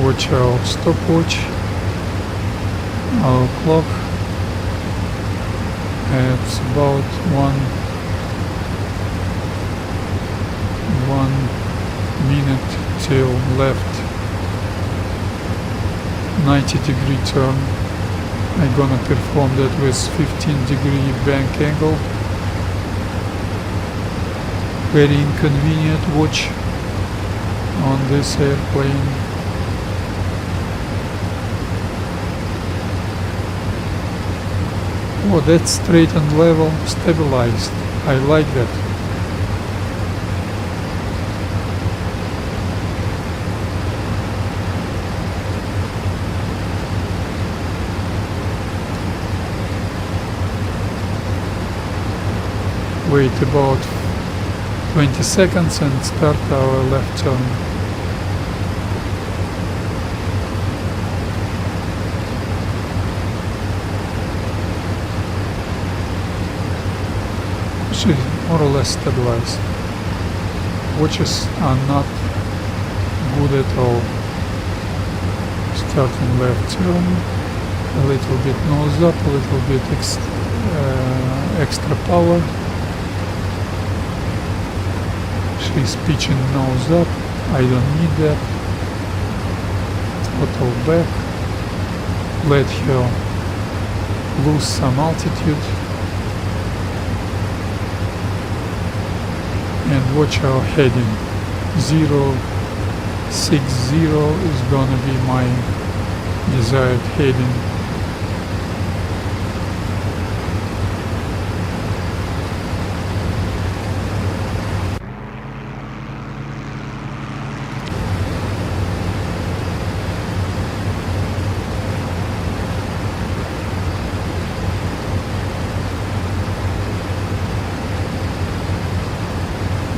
Speaker 1: Watch our stopwatch, our clock. It's about one minute till left 90-degree turn. I'm gonna perform that with 15-degree bank angle. Very inconvenient watch on this airplane. Oh, that's straight and level, stabilized. I like that. Wait about 20 seconds and start our left turn. More or less stabilized. Watches are not good at all. Starting left turn, a little bit nose up, a little bit extra power. She's pitching nose up. I don't need that. Throttle back. Let her lose some altitude. And watch our heading. 060 is gonna be my desired heading.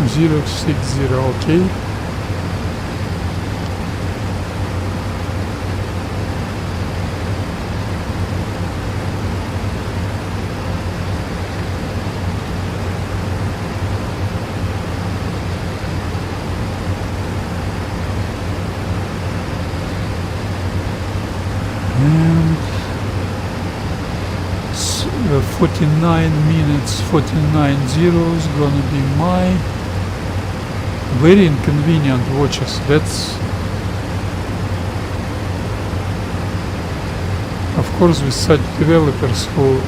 Speaker 1: Zero 60, okay. 49 minutes 49 zeros gonna be my very inconvenient watches. That's of course with such developers whose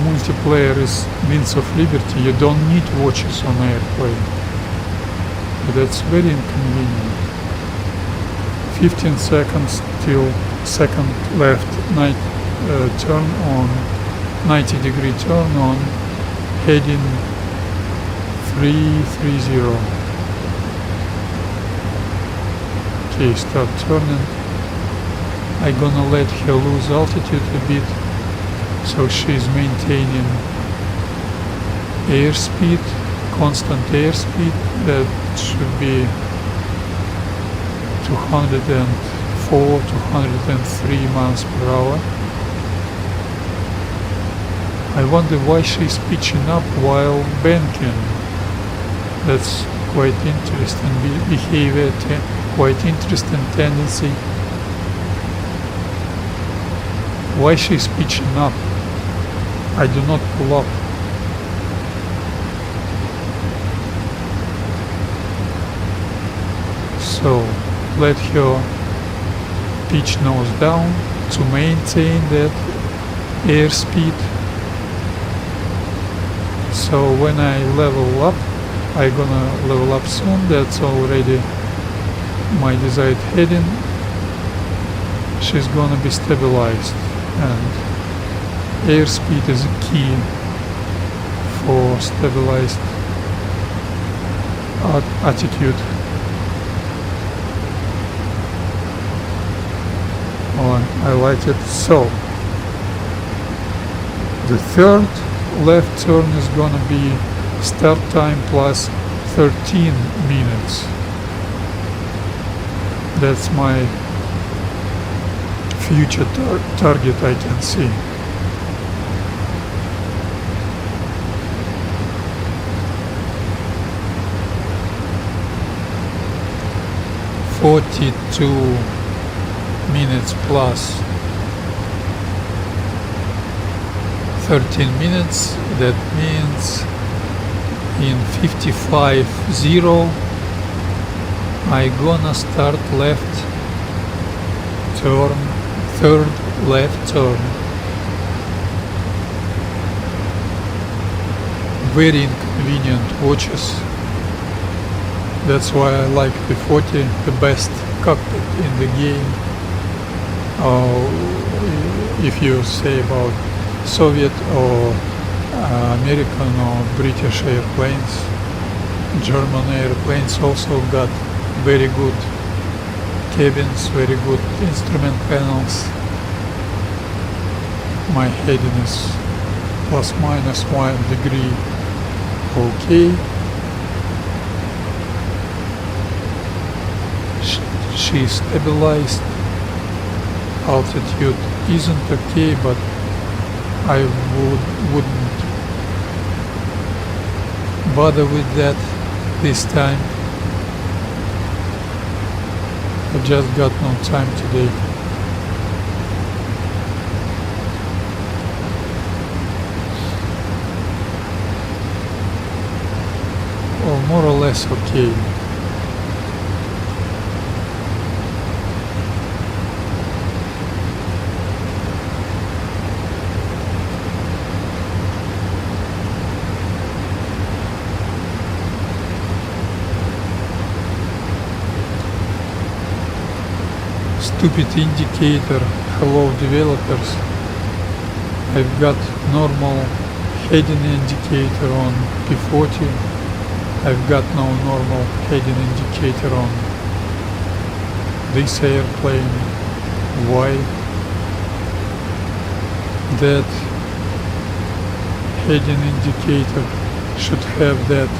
Speaker 1: multiplayer is Wings of Liberty, you don't need watches on airplane. But that's very inconvenient. 15 seconds till second left turn on, 90-degree turn on, heading 330. Okay, start turning. I'm gonna let her lose altitude a bit, so she's maintaining airspeed, constant airspeed. That should be 204, 203 miles per hour. I wonder why she's pitching up while banking. That's quite interesting behavior, quite interesting tendency. Why she's pitching up? I do not pull up. So let her pitch nose down to maintain that airspeed. So when I level up, I'm gonna level up soon. That's already my desired heading. She's gonna be stabilized, and airspeed is a key for stabilized attitude. I like it. So the third left turn is gonna be start time plus 13 minutes. That's my future target I can see. "42 minutes plus 13 minutes, that means in 55.0 I gonna start left turn, third left turn. Very inconvenient watches. That's why I like the 40, the best cockpit in the game. If you say about Soviet or American or British airplanes, German airplanes also got very good cabins, very good instrument panels. My heading is plus minus 1 degree okay. She stabilized. Altitude isn't okay, but I wouldn't bother with that this time. I just got no time today. Or more or less okay. Stupid indicator. Hello developers. I've got normal heading indicator on P40. I've got no normal heading indicator on this airplane. Why? That heading indicator should have that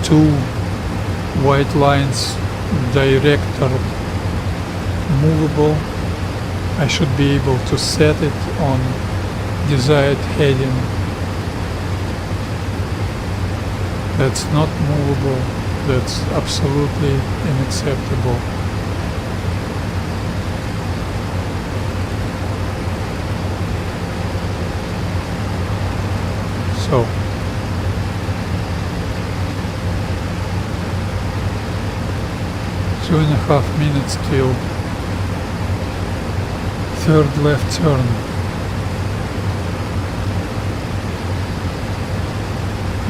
Speaker 1: two white lines director movable. I should be able to set it on desired heading. That's not movable. That's absolutely unacceptable. So 2.5 minutes till third left turn.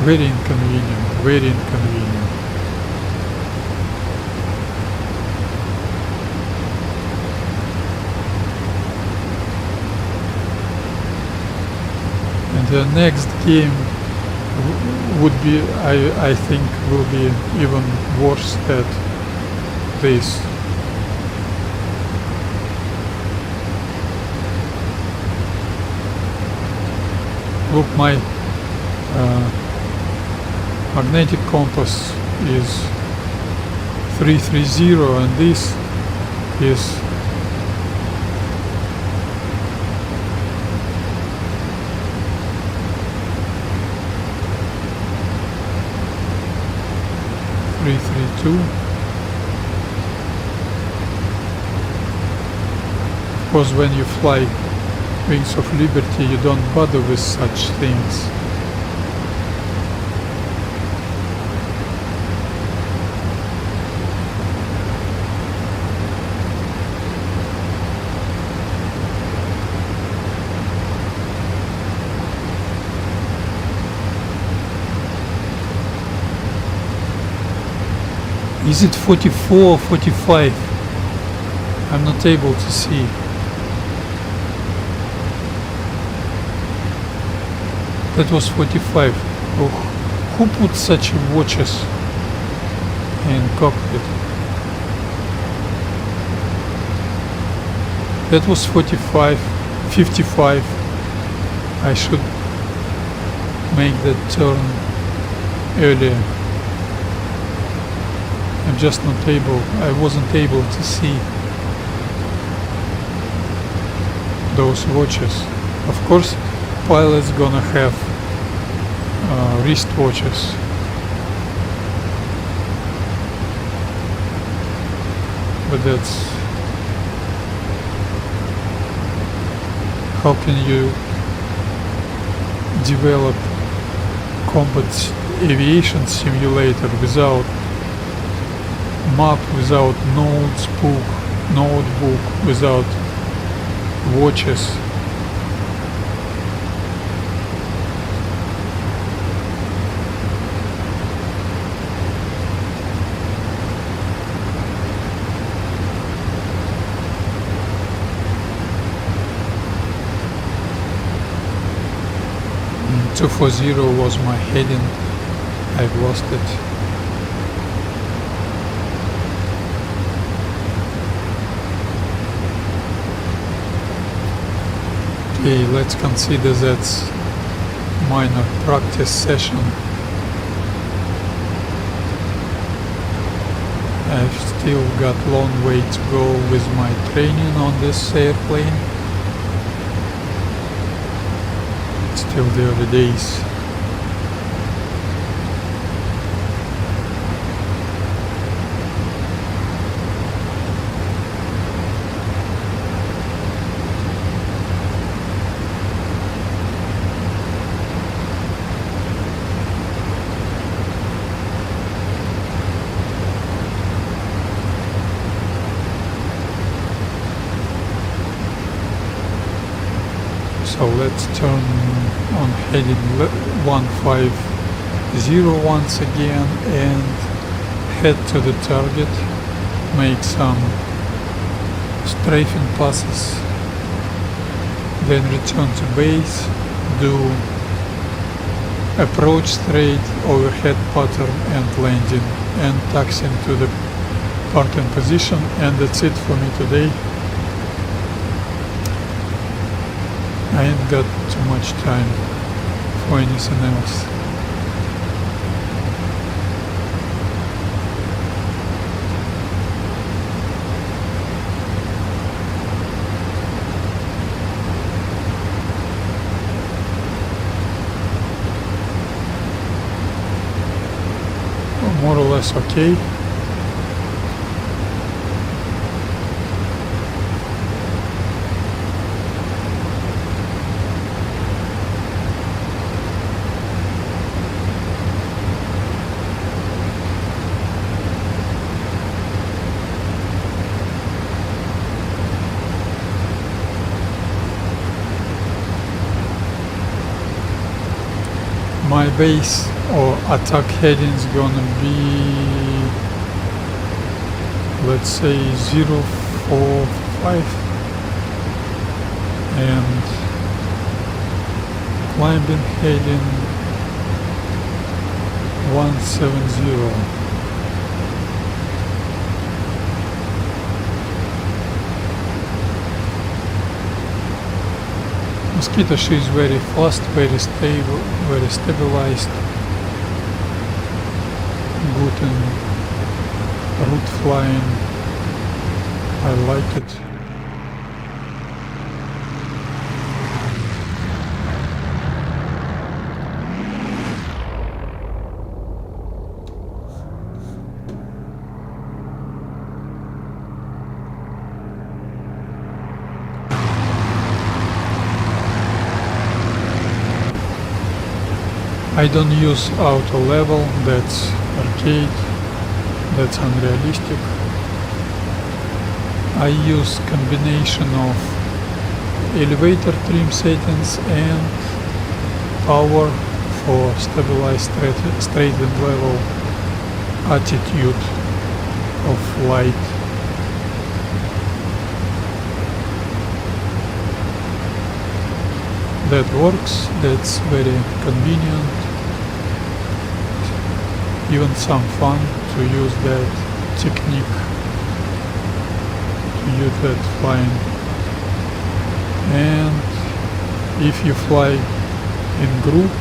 Speaker 1: Very inconvenient, very inconvenient. And the next game would be, I think, will be even worse than this. Look, my magnetic compass is 330 and this is 332. Of course, when you fly Wings of Liberty, you don't bother with such things. Is it 44 or 45? I'm not able to see. That was 45. Oh, who put such watches in cockpit? That was 45, 55. I should make that turn earlier. I'm just not able, I wasn't able to see those watches. Of course, pilots gonna have wrist watches. But that's, how can you develop combat aviation simulator without map, without notebook, without watches? Mm, 240 was my heading. I've lost it. Okay, let's consider that's minor practice session. I've still got long way to go with my training on this airplane. It's still the early days. So let's turn on heading 150 once again and head to the target, make some strafing passes, then return to base, do approach straight, overhead pattern and landing, and taxiing to the parking position, and that's it for me today. I ain't got too much time for anything else. More or less okay. My base or attack heading is gonna be, let's say 045, and climbing heading 170. Mosquito, she is very fast, very stable, very stabilized, good in route flying. I like it. I don't use auto level, that's arcade, that's unrealistic. I use combination of elevator trim settings and power for stabilized straight and level attitude of flight. That works, that's very convenient. Even some fun to use that technique, to use that flying. And if you fly in group,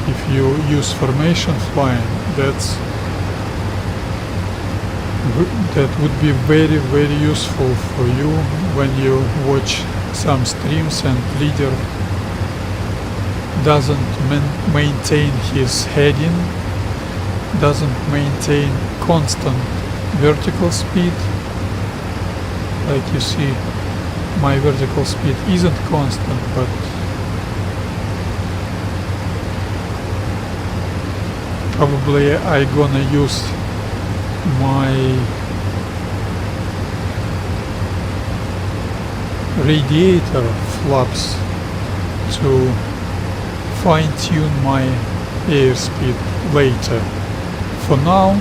Speaker 1: if you use formation flying, that would be very, very useful for you when you watch some streams and leader doesn't maintain his heading, doesn't maintain constant vertical speed. Like you see, my vertical speed isn't constant, but probably I gonna use my radiator flaps to fine-tune my airspeed later. For now,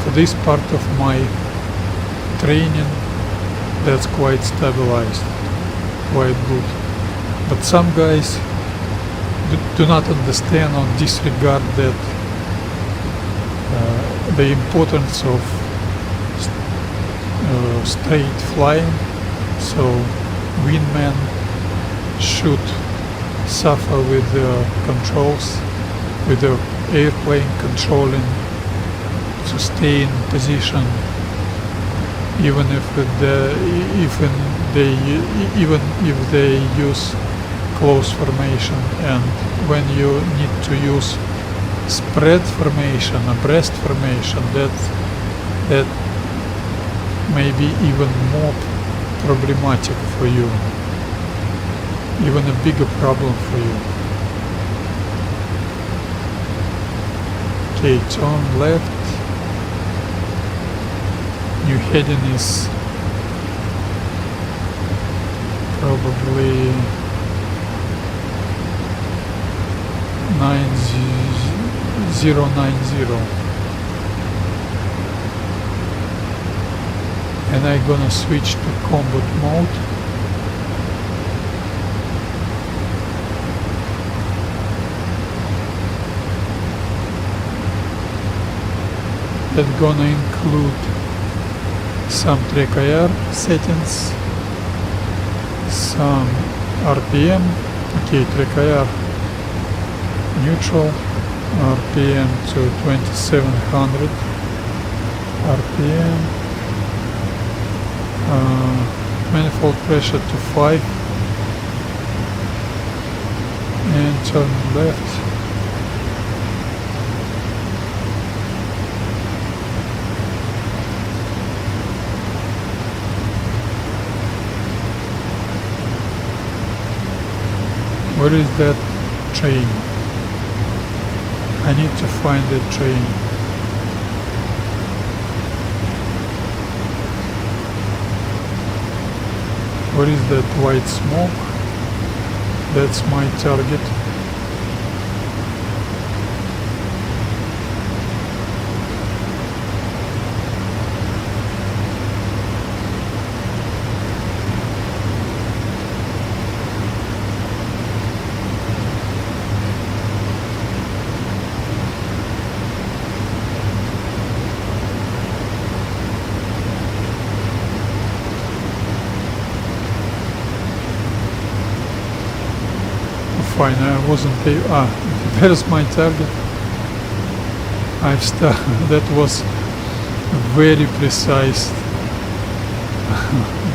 Speaker 1: for this part of my training, that's quite stabilized, quite good. But some guys do not understand or disregard that the importance of straight flying, so wingman should suffer with the controls, with the airplane controlling to stay in position, even if they use close formation. And when you need to use spread formation, abreast formation, that may be even more problematic for you, even a bigger problem for you. Okay, turn left. New heading is probably 9090, and I'm gonna switch to combat mode. That's gonna include some track IR settings, some RPM. Okay, track IR neutral, RPM to 2700 RPM, manifold pressure to 5, and turn left. Where is that train? I need to find that train. Where is that white smoke? That's my target. fine. I wasn't there's my target. I've started. That was very precise.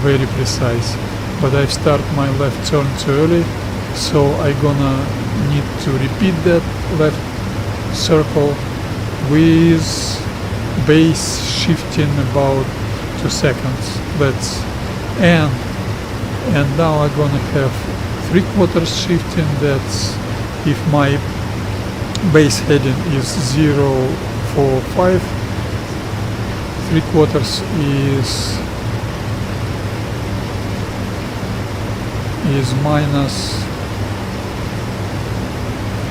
Speaker 1: Very precise. But I've started my left turn too early, so I'm gonna need to repeat that left circle with base shifting about 2 seconds. And now I'm gonna have 3/4 shifting. That's if my base heading is 0, 4, 5, 3/4 is minus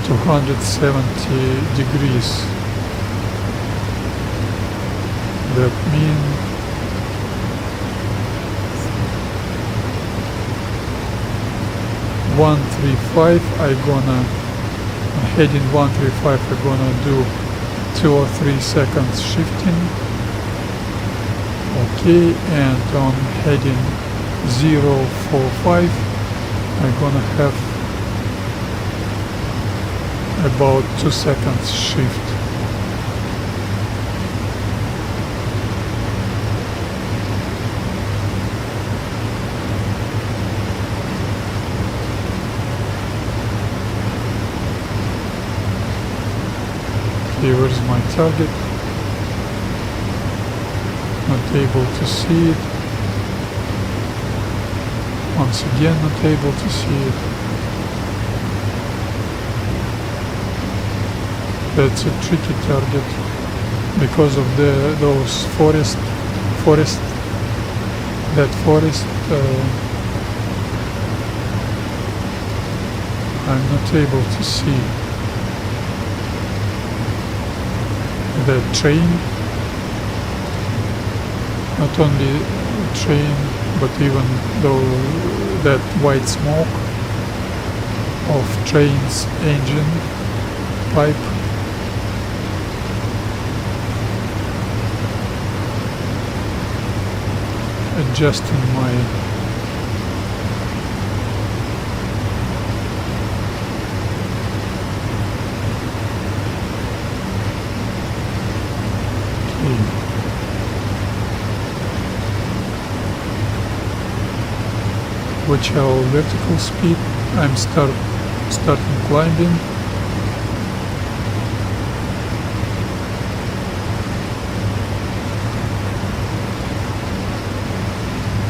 Speaker 1: 270 degrees. That means 135. Heading 135, I'm gonna do 2 or 3 seconds shifting. Okay, and on heading 045, I'm gonna have about 2 seconds shift. Okay, where's my target? Not able to see it. Once again, not able to see it. That's a tricky target because of those forest. That forest. I'm not able to see. The train, not only train, but even though that white smoke of train's engine pipe. Adjusting my watch our vertical speed. I'm starting climbing.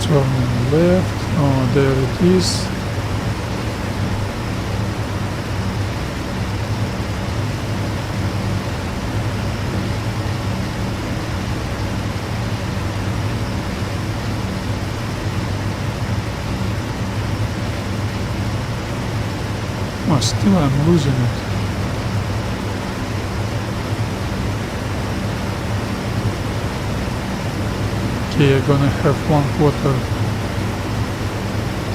Speaker 1: Turning left. Oh, there it is. Oh, still I'm losing it. Okay, I'm gonna have 1/4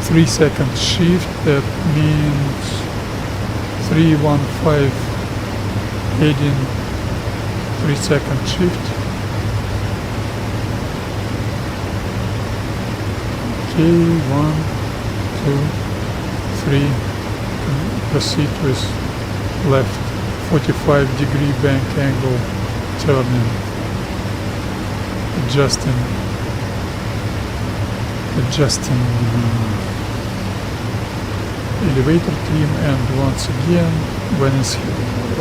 Speaker 1: 3-second shift. That means 315 heading 3-second shift. Okay, 1, 2, 3. Proceed with left 45-degree bank angle turning, adjusting elevator trim, and once again when it's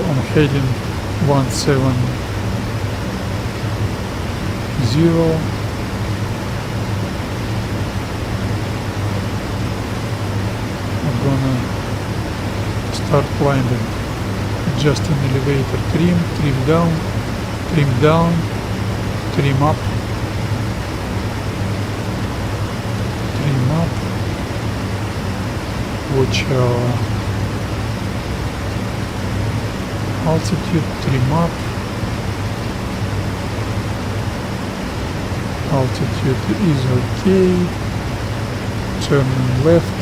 Speaker 1: on heading 170, I'm gonna start climbing, adjusting elevator trim down, trim up, watch our altitude, trim up, altitude is okay, turning left,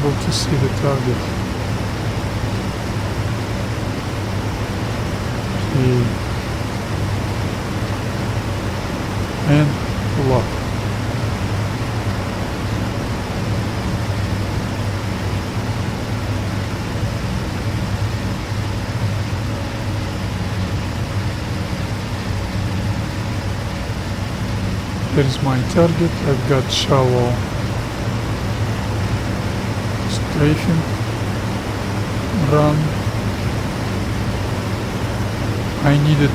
Speaker 1: able to see the target. Okay. And pull up. Here's my target. I've got shallow strafing run. I needed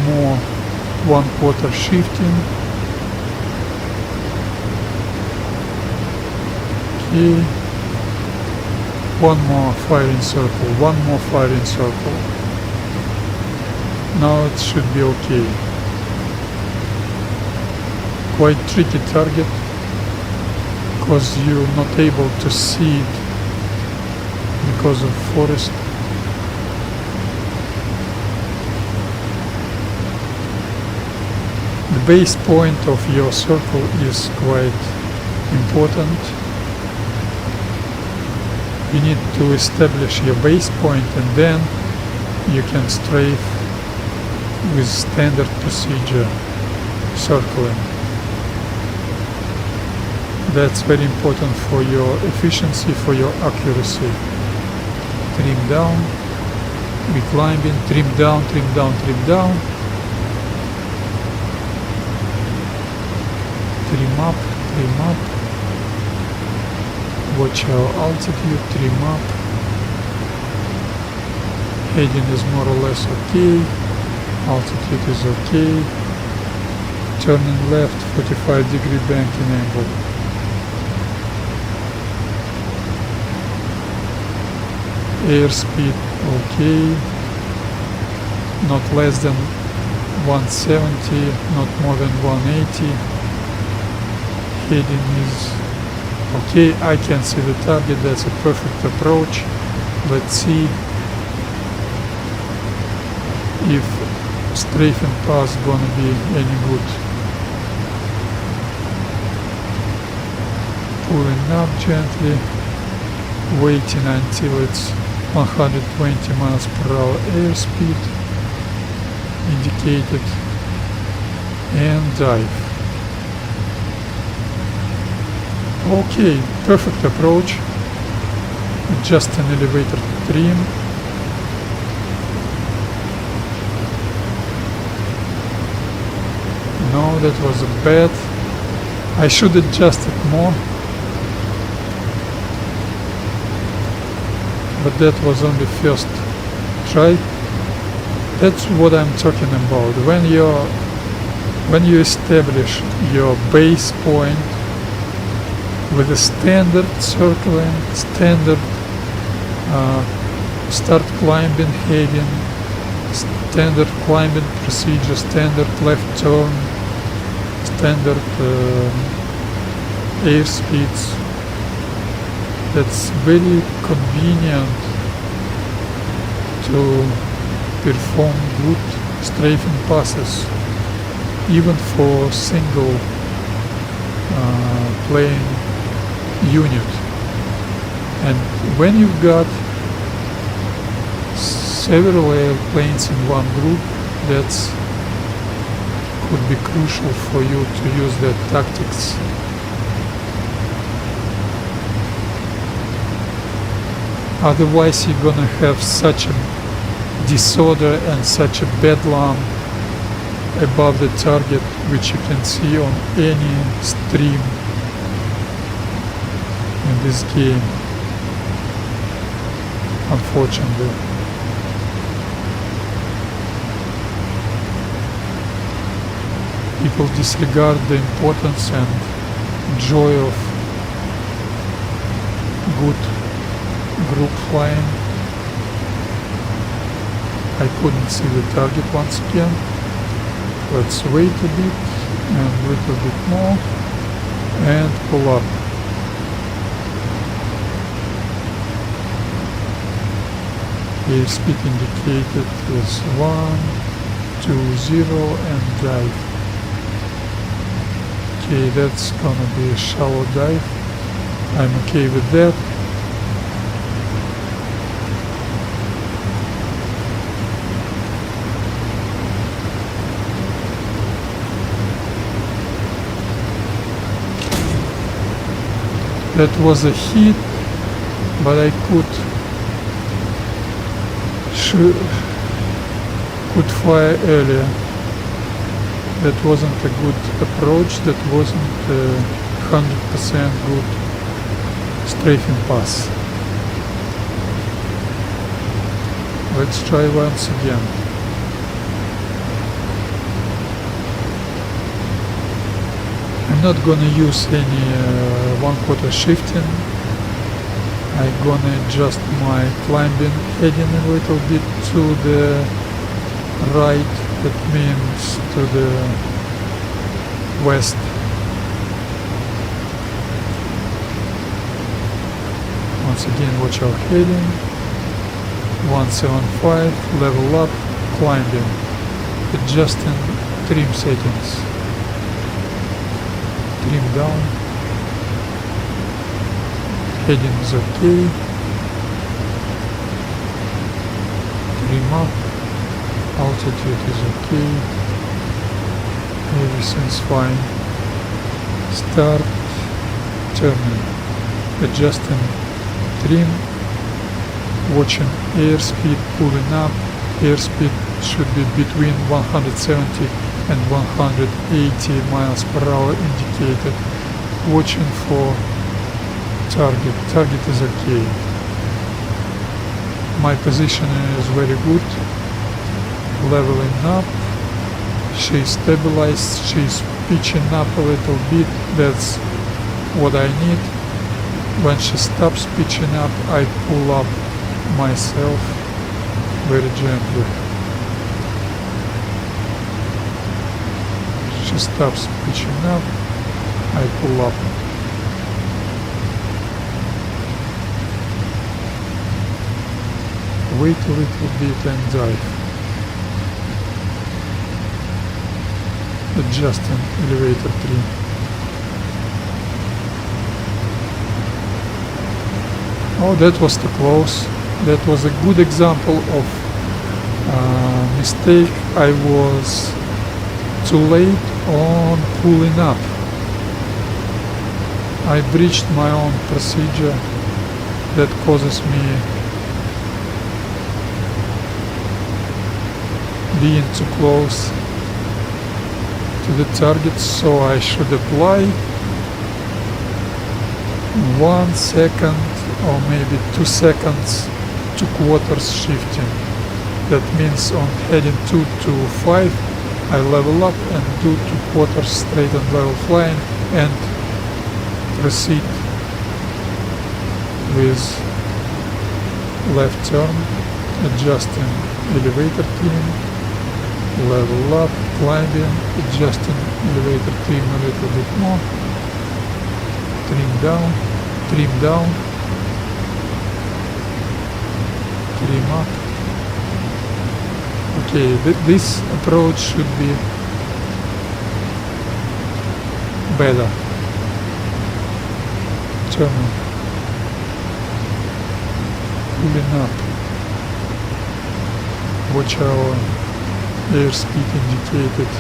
Speaker 1: more 1/4 shifting. Okay. One more firing circle. One more firing circle. Now it should be okay. Quite tricky target because you're not able to see it because of forest. The base point of your circle is quite important. You need to establish your base point and then you can strafe with standard procedure circling. That's very important for your efficiency, for your accuracy. Trim down, we climbing, trim down, trim down, trim down. Trim up, trim up. Watch our altitude, trim up. Heading is more or less okay. Altitude is okay. Turning left, 45-degree banking angle. Airspeed okay, not less than 170, not more than 180. Heading is okay, I can see the target, that's a perfect approach. Let's see if strafing path gonna be any good. Pulling up gently, waiting until it's 120 miles per hour airspeed indicated, and dive. Okay, perfect approach. Just an elevator trim. No, that was a bad. I should adjust it more. But that was on the first try. That's what I'm talking about. When you establish your base point with a standard circling, standard start climbing, heading, standard climbing procedure, standard left turn, standard air speeds. That's very convenient to perform good strafing passes, even for single plane unit. And when you've got several airplanes in one group, that's could be crucial for you to use that tactics. Otherwise you're gonna have such a disorder and such a bedlam above the target, which you can see on any stream in this game, unfortunately. People disregard the importance and joy of good group flying. I couldn't see the target once again. Let's wait a bit and a little bit more and pull up. Airspeed indicated is 120 and dive. Okay, that's gonna be a shallow dive. I'm okay with that. That was a hit, but I could fire earlier. That wasn't a good approach, that wasn't a 100% good strafing pass. Let's try once again. I'm not gonna use any one-quarter shifting. I'm gonna adjust my climbing heading a little bit to the right, that means to the west. Once again, watch our heading. 175, level up, climbing, adjusting trim settings. Trim down, heading is okay, trim up, altitude is okay, everything's fine. Start turning, adjusting trim, watching airspeed, pulling up. Airspeed should be between 170 and 180 miles per hour indicated. Watching for target. Target is okay. My position is very good. Leveling up. She's stabilized. She's pitching up a little bit. That's what I need. When she stops pitching up, I pull up myself very gently. She stops pitching up, I pull up. Wait a little bit and dive. Adjusting elevator trim. Oh, that was too close. That was a good example of mistake. I was too late on pulling up. I breached my own procedure. That causes me being too close to the target, so I should apply 1 second or maybe 2 seconds, 2 quarters shifting. That means on heading 2 to 5 I level up and do 2 quarters straight and level flying and proceed with left turn, adjusting elevator trim, level up, climbing, adjusting elevator trim a little bit more, trim down, trim down, trim up. Okay, this approach should be better. Turning, pulling up. Watch our airspeed indicated.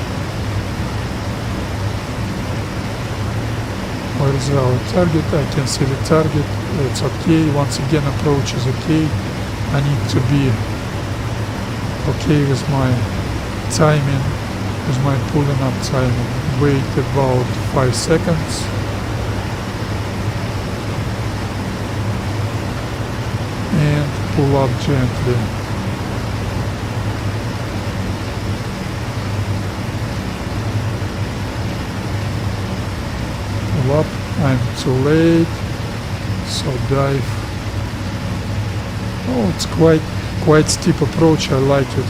Speaker 1: Where is our target? I can see the target. It's okay. Once again, approach is okay. I need to be okay with my timing, with my pulling up timing. Wait about 5 seconds. And pull up gently. Pull up. I'm too late. So dive. Oh, it's quite steep approach. I like it.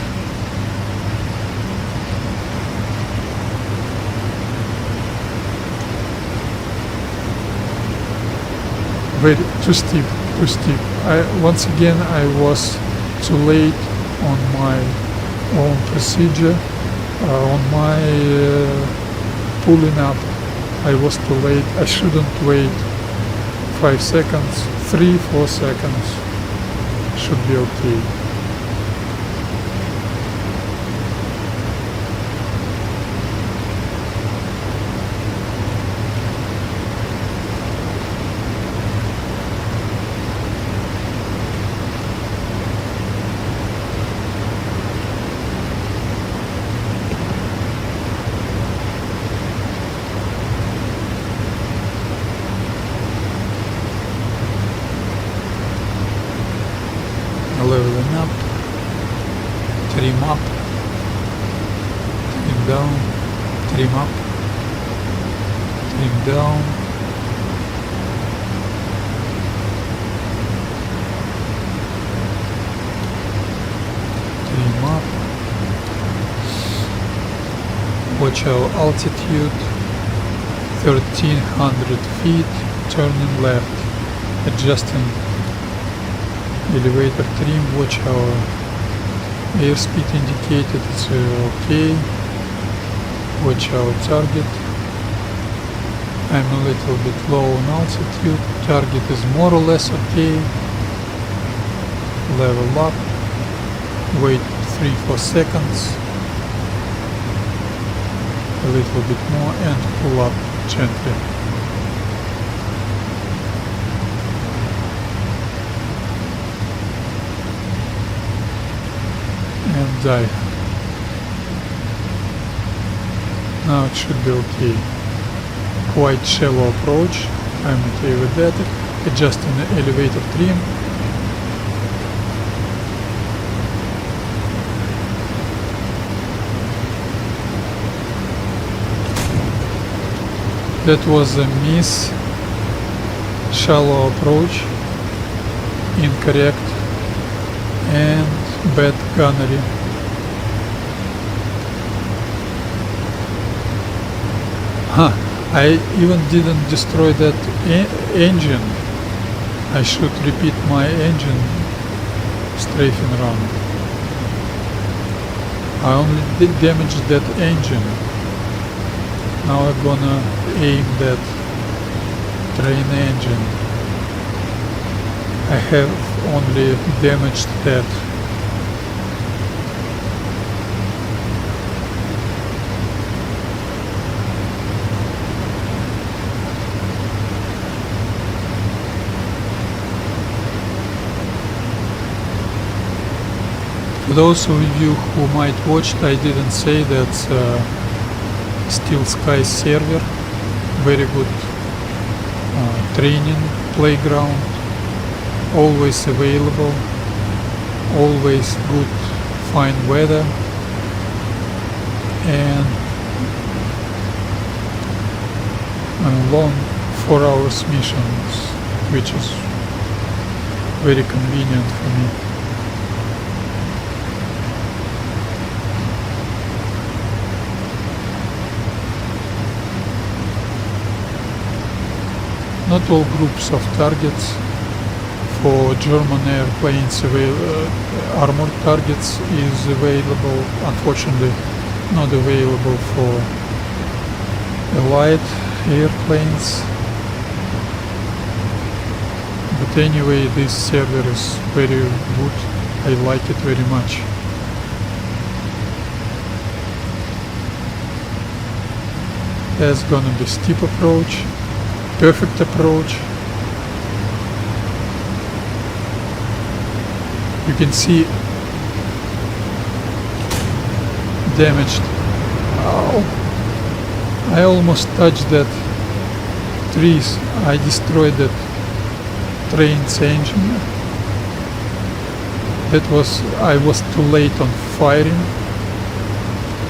Speaker 1: Very too steep. Once again I was too late on my own procedure, on my pulling up. I was too late. I shouldn't wait 5 seconds, 3-4 seconds should be okay. Leveling up, trim up, trim down, trim up, trim down, trim up, watch our altitude, 1300 feet, turning left, adjusting elevator trim, watch our airspeed indicated, it's okay, watch our target. I'm a little bit low on altitude, target is more or less okay, level up, wait 3-4 seconds, a little bit more and pull up gently. And dive. Now it should be okay. Quite shallow approach, I'm okay with that. Adjusting the elevator trim. That was a miss. Shallow approach, incorrect, and bad gunnery. I even didn't destroy that engine. I should repeat my engine strafing run. I only did damage that engine. Now I'm gonna aim that train engine. I have only damaged that. For those of you who might watch, I didn't say that SteelSkies server, very good training playground, always available, always good fine weather, and long 4 hours missions, which is very convenient for me. Not all groups of targets for German airplanes, armored targets is available, unfortunately not available for Allied airplanes. But anyway, this server is very good, I like it very much. There's gonna be steep approach. Perfect approach. You can see damaged. Oh, I almost touched that trees. I destroyed that train's engine. I was too late on firing,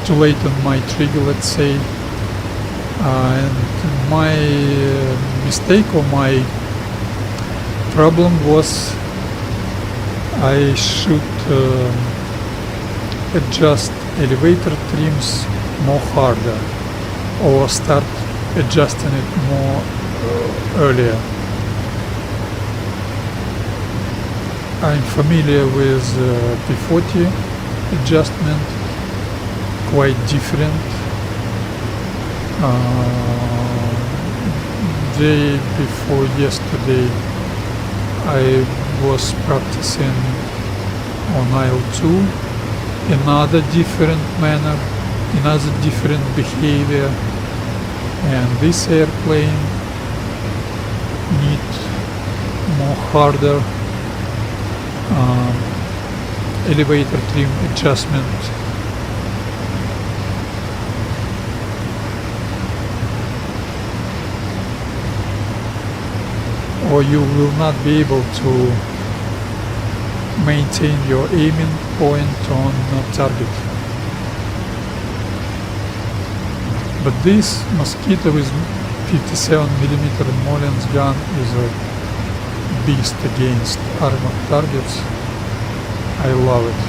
Speaker 1: too late on my trigger, let's say. And my mistake or my problem was I should adjust elevator trims more harder or start adjusting it more earlier. I'm familiar with P40 adjustment, quite different. day before yesterday I was practicing on Il-2, another different manner, another different behavior, and this airplane need more harder elevator trim adjustment. Or you will not be able to maintain your aiming point on target. But this Mosquito with 57mm Mollins gun is a beast against armored targets. I love it.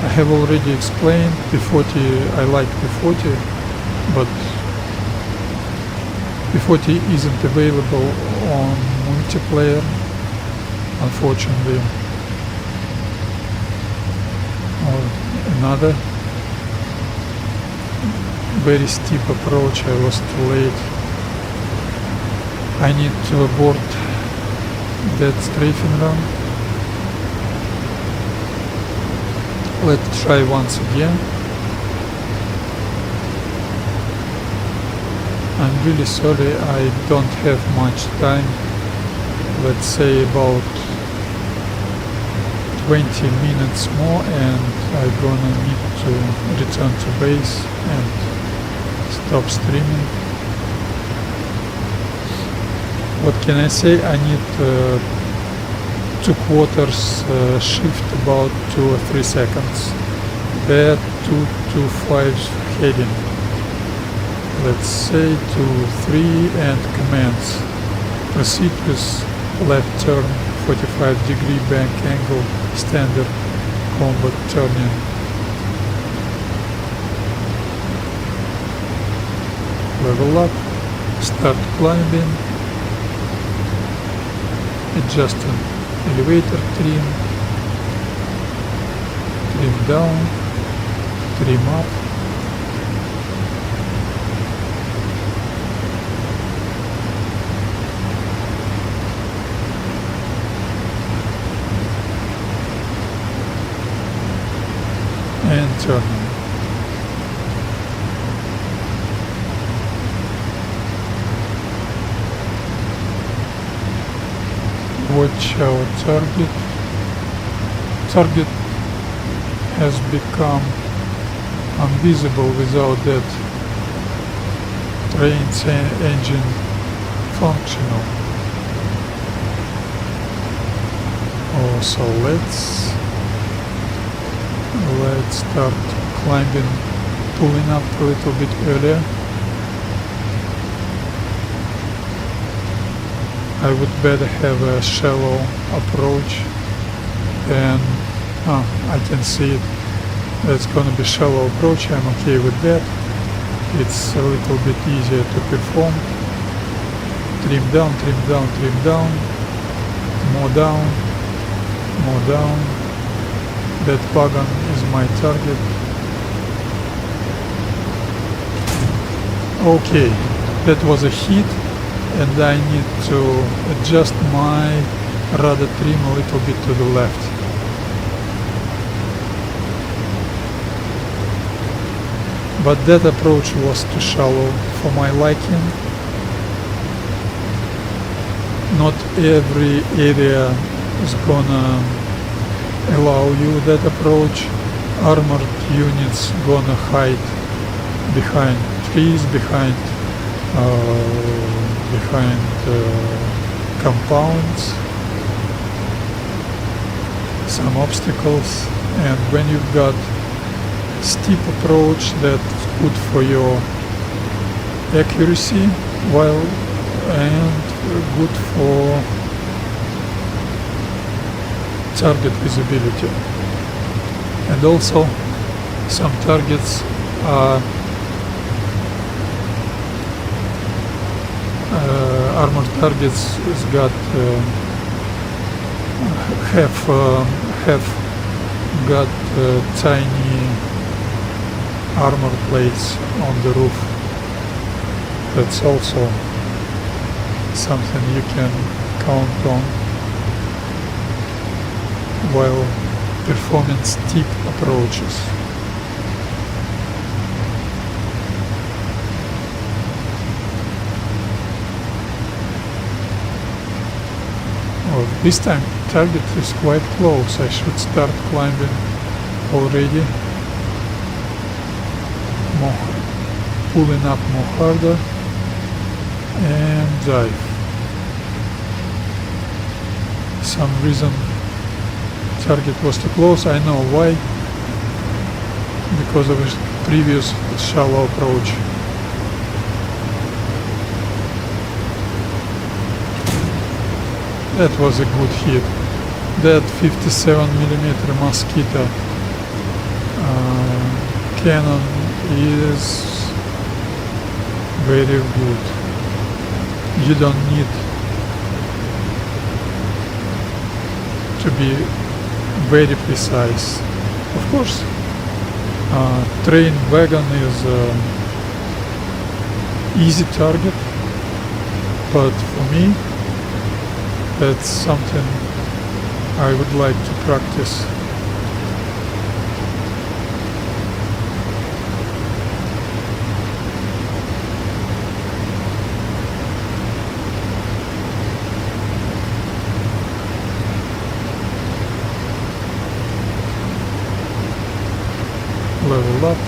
Speaker 1: I have already explained P40, I like P40, but P40 isn't available on multiplayer, unfortunately. Or another very steep approach, I was too late. I need to abort that strafing run. Let's try once again. I'm really sorry, I don't have much time. Let's say about 20 minutes more and I'm gonna need to return to base and stop streaming. What can I say? I need 2 quarters shift about 2 or 3 seconds. There 225 heading. Let's say 2-3 and commands. Proceed with left turn 45-degree bank angle standard combat turning. Level up, start climbing, adjusting elevator trim, trim down, trim up. And turning. Watch our target. Target has become invisible without that train's engine functional. Oh, so let's start climbing, pulling up a little bit earlier. I would better have a shallow approach, and I can see it. That's gonna be shallow approach. I'm okay with that. It's a little bit easier to perform. Trim down, trim down, trim down, more down, more down. That wagon is my target. Okay, that was a hit, and I need to adjust my rudder trim a little bit to the left. But that approach was too shallow for my liking. Not every area is gonna allow you that approach. Armored units gonna hide behind trees, behind compounds, some obstacles, and when you've got steep approach that's good for your accuracy, while and good for target visibility. And also some targets are armored targets has got have got tiny armor plates on the roof, That's also something you can count on while performing steep approaches. Well, this time target is quite close. I should start climbing already, pulling up more harder and dive. Some reason target was too close. I know why. Because of his previous shallow approach. That was a good hit. That 57mm Mosquito cannon is very good. You don't need to be very precise. Of course, train wagon is easy target, but for me, that's something I would like to practice. Level up,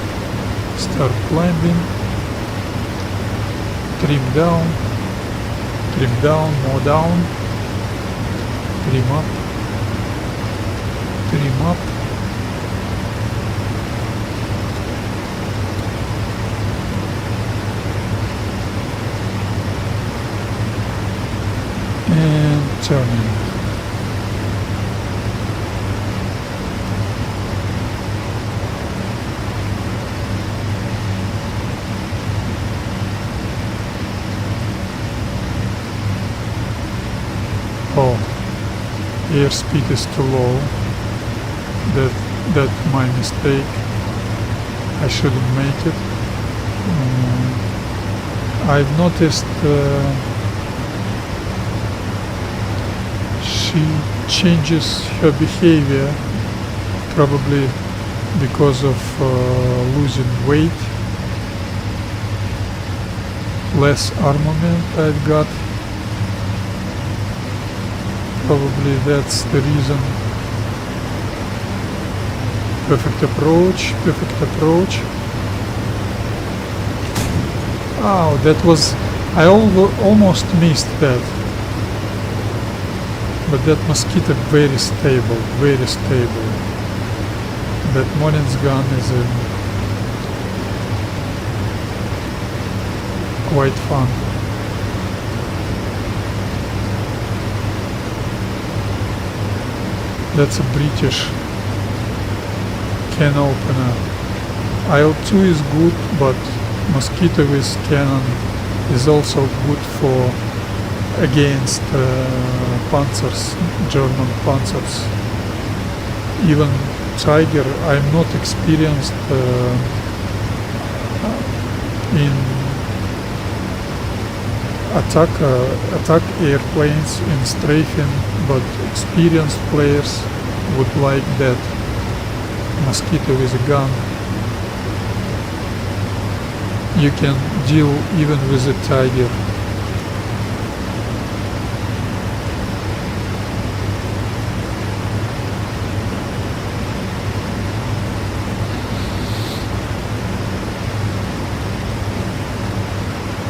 Speaker 1: start climbing, trim down, more down, trim up, and turning. Oh, airspeed is too low. That's my mistake. I shouldn't make it. I've noticed she changes her behavior, probably because of losing weight, less armament I've got. Probably that's the reason. Perfect approach. Oh, that was... I almost missed that. But that Mosquito very stable. That Monin's gun is quite fun. That's a British can opener. Il-2 is good, but Mosquito with cannon is also good for against panzers, German panzers. Even Tiger, I'm not experienced in attack airplanes in strafing, but experienced players would like that Mosquito with a gun. You can deal even with a Tiger.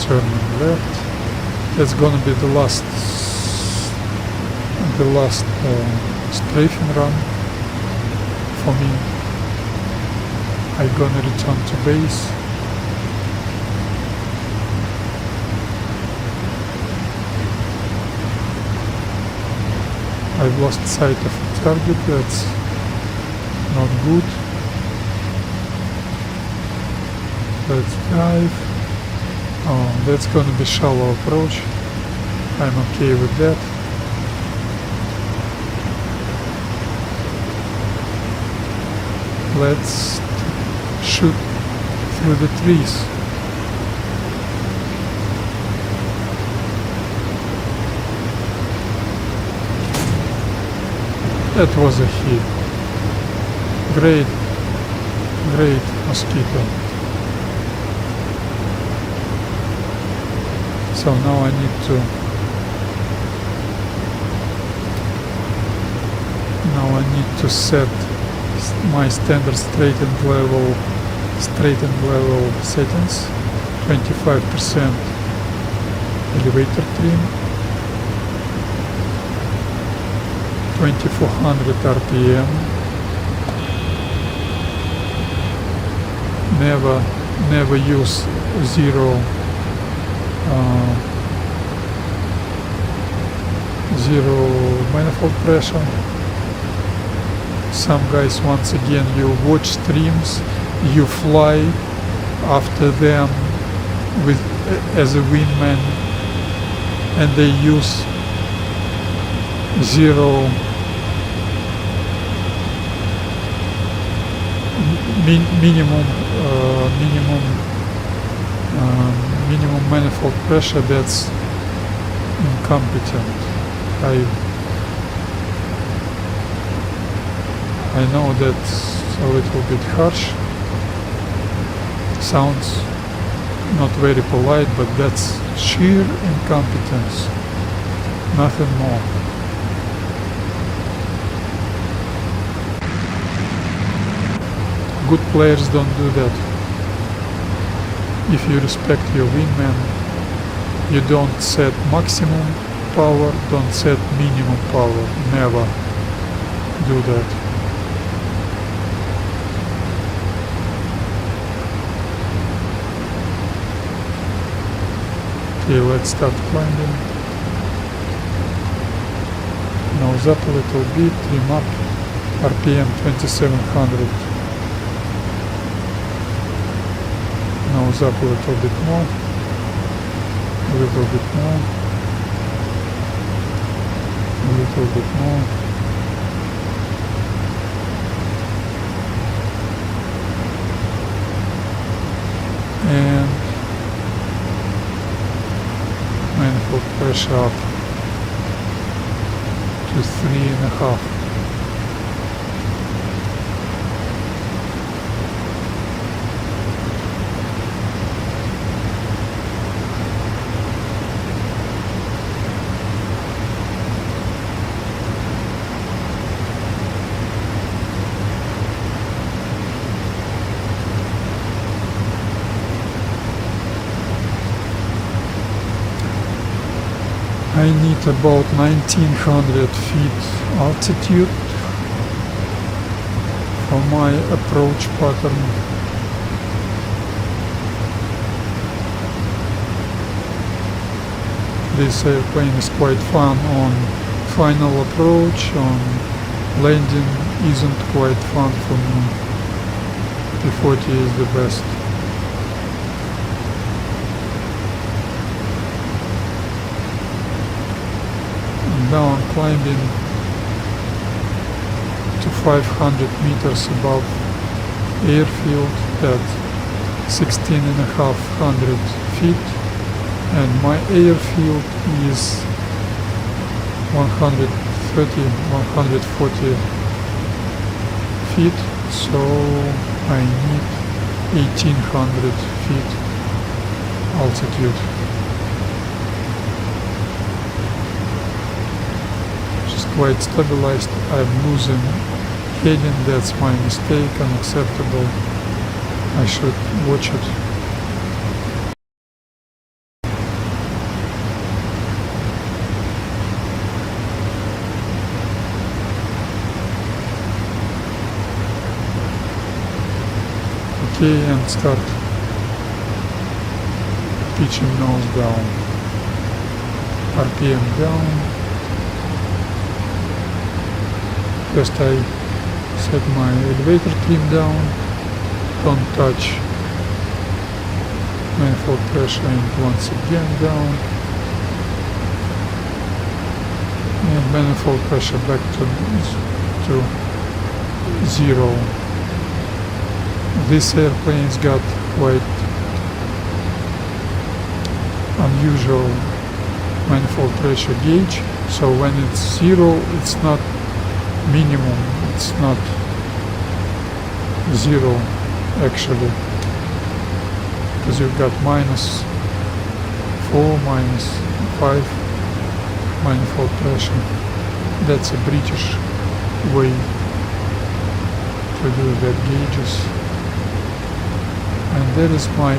Speaker 1: Turning left. That's gonna be the last strafing run for me. I'm gonna return to base. I've lost sight of a target, that's not good. Let's dive. Oh, that's gonna be shallow approach. I'm okay with that. Let's shoot through the trees. That was a hit. Great, great Mosquito. So now I need to set my standard straightened level settings. 25% elevator trim, 2400 RPM. Never use zero manifold pressure. Some guys, once again, you watch streams, you fly after them as a wingman, and they use zero minimum manifold pressure. That's incompetent. I know that's a little bit harsh, sounds not very polite, but that's sheer incompetence, nothing more. Good players don't do that. If you respect your wingman, you don't set maximum power, don't set minimum power, never do that. Okay, let's start climbing. Nose up a little bit, trim up, RPM 2700. Nose up a little bit more, a little bit more, a little bit more. And manifold pressure up to 3.5. I need about 1900 feet altitude for my approach pattern. This airplane is quite fun on final approach, on landing isn't quite fun for me. P40 is the best. Now I'm climbing to 500 meters above airfield at 16,500 feet, and my airfield is 140 feet, so I need 1800 feet altitude. Quite stabilized. I'm losing heading, that's my mistake, unacceptable. I should watch it. Okay, and start pitching nose down, RPM down. First I set my elevator trim down, don't touch manifold pressure, and once again down, and manifold pressure back to zero. This airplane's got quite unusual manifold pressure gauge, so when it's zero, it's not minimum, it's not zero actually, because you've got -4, -5 manifold pressure. That's a British way to do that gauges. And that is my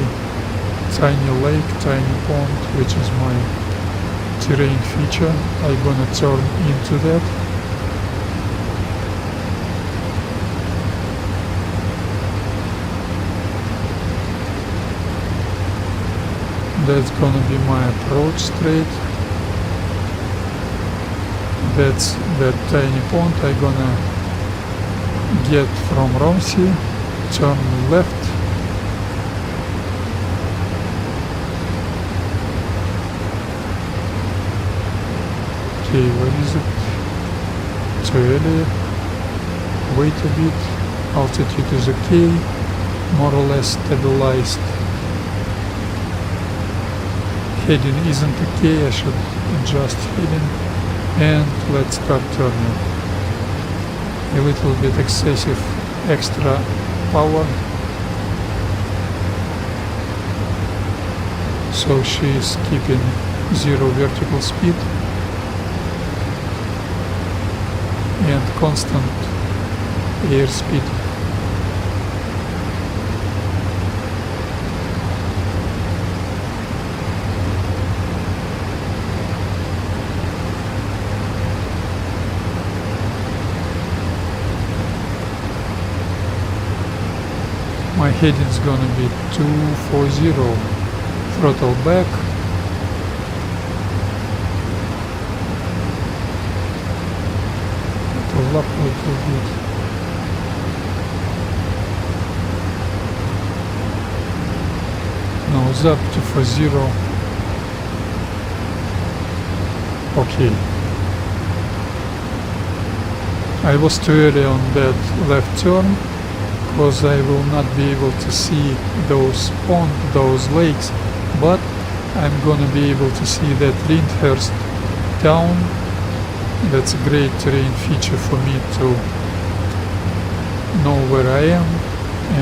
Speaker 1: tiny lake, tiny pond, which is my terrain feature. I'm gonna turn into that. That's gonna be my approach straight. That's that tiny pond I'm gonna get from Romsey, turn left. Okay, where is it? Too early. Wait a bit. Altitude is okay, more or less stabilized. Heading isn't okay, I should adjust heading. And let's start turning. A little bit excessive extra power. So she's keeping 0 vertical speed and constant airspeed. My heading is gonna be 240, throttle back. Throttle up a little bit. Nose up to 40. Okay. I was too early on that left turn, because I will not be able to see those ponds, those lakes, but I'm gonna be able to see that Lyndhurst town. That's a great terrain feature for me to know where I am,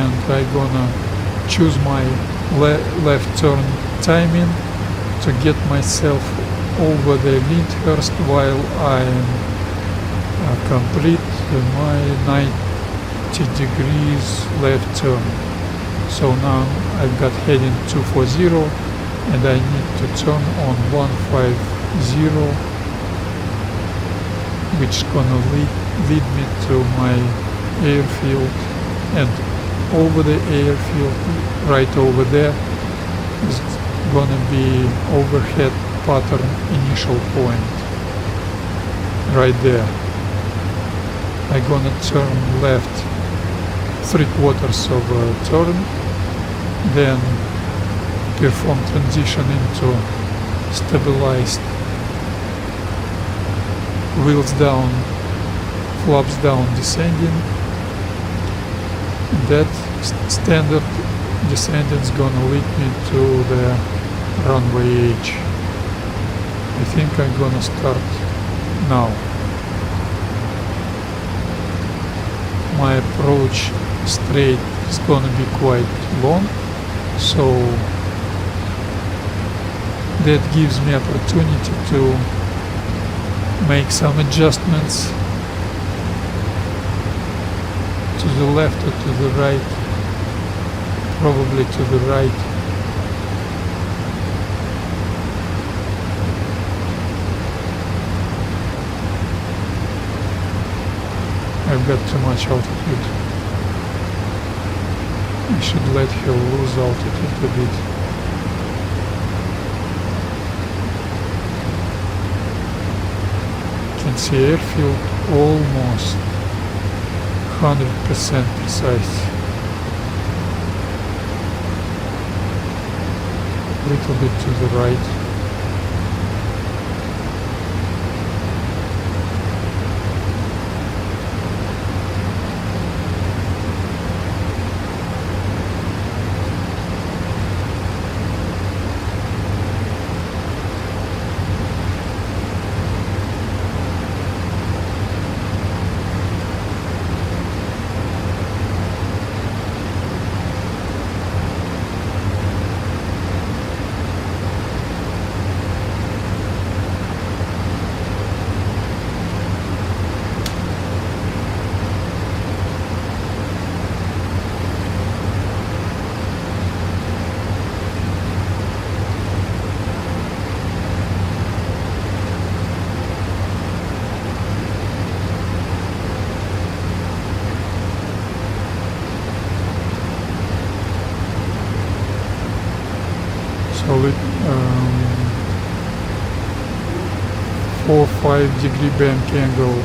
Speaker 1: and I'm gonna choose my left turn timing to get myself over the Lyndhurst while I'm complete my 90 degrees left turn. So now I've got heading 240 and I need to turn on 150, which is gonna lead me to my airfield, and over the airfield right over there is gonna be overhead pattern initial point right there. I'm gonna turn left 3/4 of a turn, then perform transition into stabilized wheels down, flaps down descending. That standard descending is gonna lead me to the runway H. I think I'm gonna start now. My approach straight is gonna be quite long, so that gives me opportunity to make some adjustments to the left or to the right, probably to the right. I've got too much altitude. I should let her lose altitude a bit. You can see airfield almost 100% precise. A little bit to the right. 45-degree bank angle,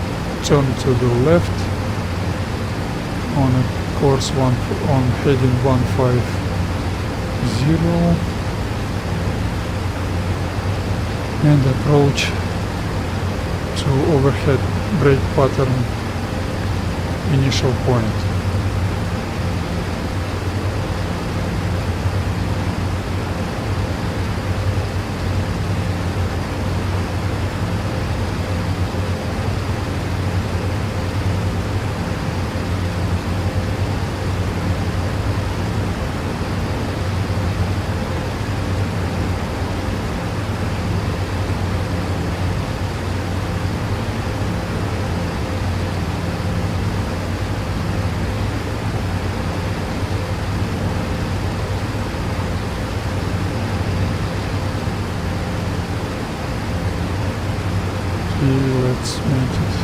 Speaker 1: turn to the left on a course on heading 150 and approach to overhead brake pattern initial point. Let's make it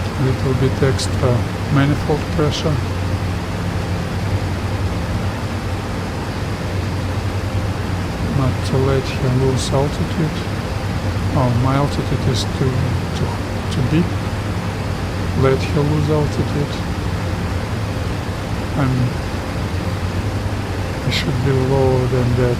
Speaker 1: a little bit extra manifold pressure. Not to let him lose altitude. Oh, my altitude is too big. Let him lose altitude. It should be lower than that.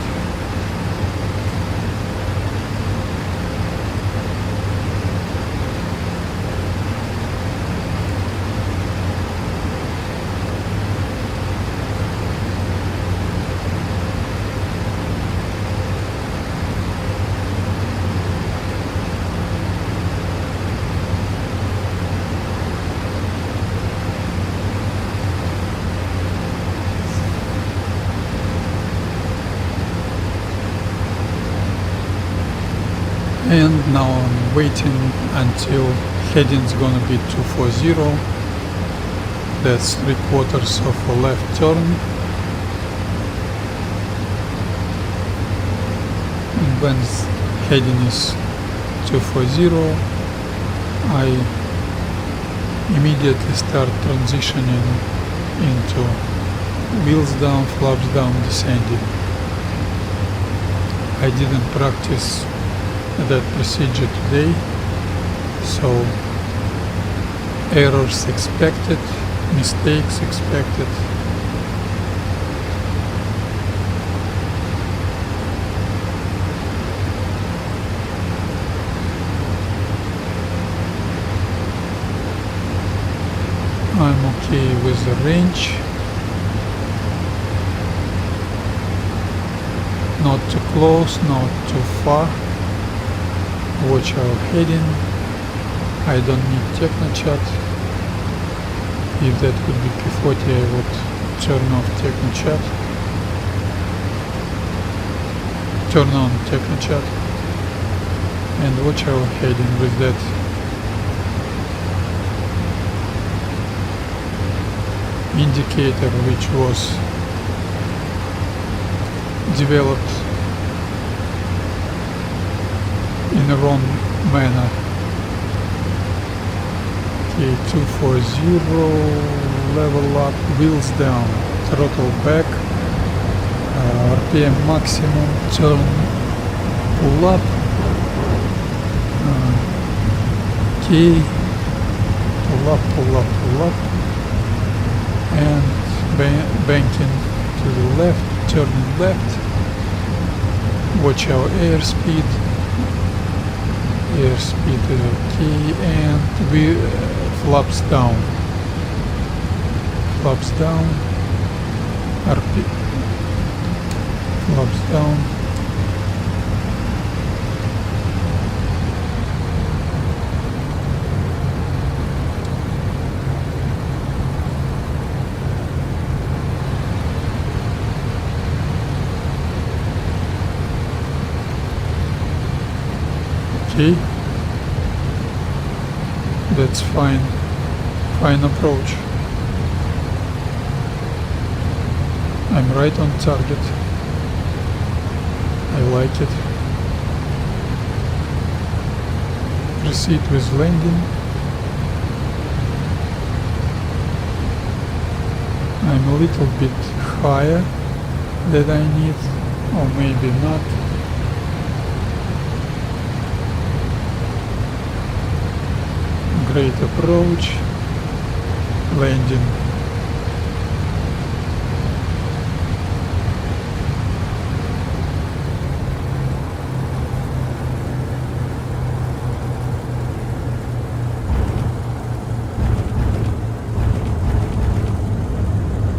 Speaker 1: And now I'm waiting until heading's gonna be 240. That's 3/4 of a left turn. And when heading is 240, I immediately start transitioning into wheels down, flaps down, descending. I didn't practice that procedure today, so errors expected, mistakes expected. I'm okay with the range. Not too close, not too far. Watch our heading. I don't need technochat. If that would be P40, I would turn off technochat. Turn on technochat. And watch our heading with that. Indicator which was developed in a wrong manner. Okay, 240, level up, wheels down, throttle back, RPM maximum, turn, pull up, okay, pull up, pull up, pull up, and banking to the left, turning left. Watch our airspeed. Airspeed is okay, and we flaps down. Flaps down. RP. Flaps down. Okay, that's fine approach. I'm right on target. I like it. Proceed with landing. I'm a little bit higher than I need, or maybe not. Great approach, landing.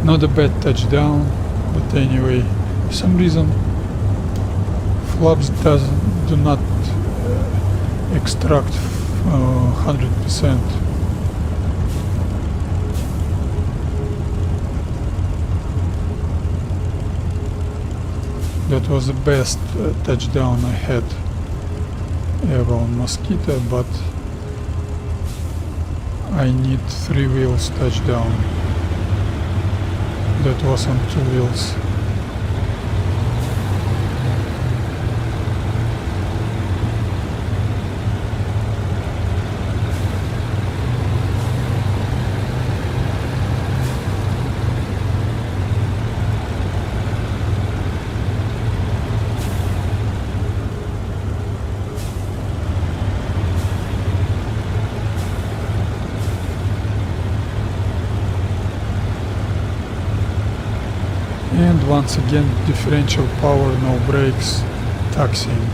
Speaker 1: Not a bad touchdown, but anyway, for some reason flaps do not extract 100%. That was the best touchdown I had ever on Mosquito, but I need 3 wheels touchdown. That was on 2 wheels. And once again, differential power, no brakes, taxiing.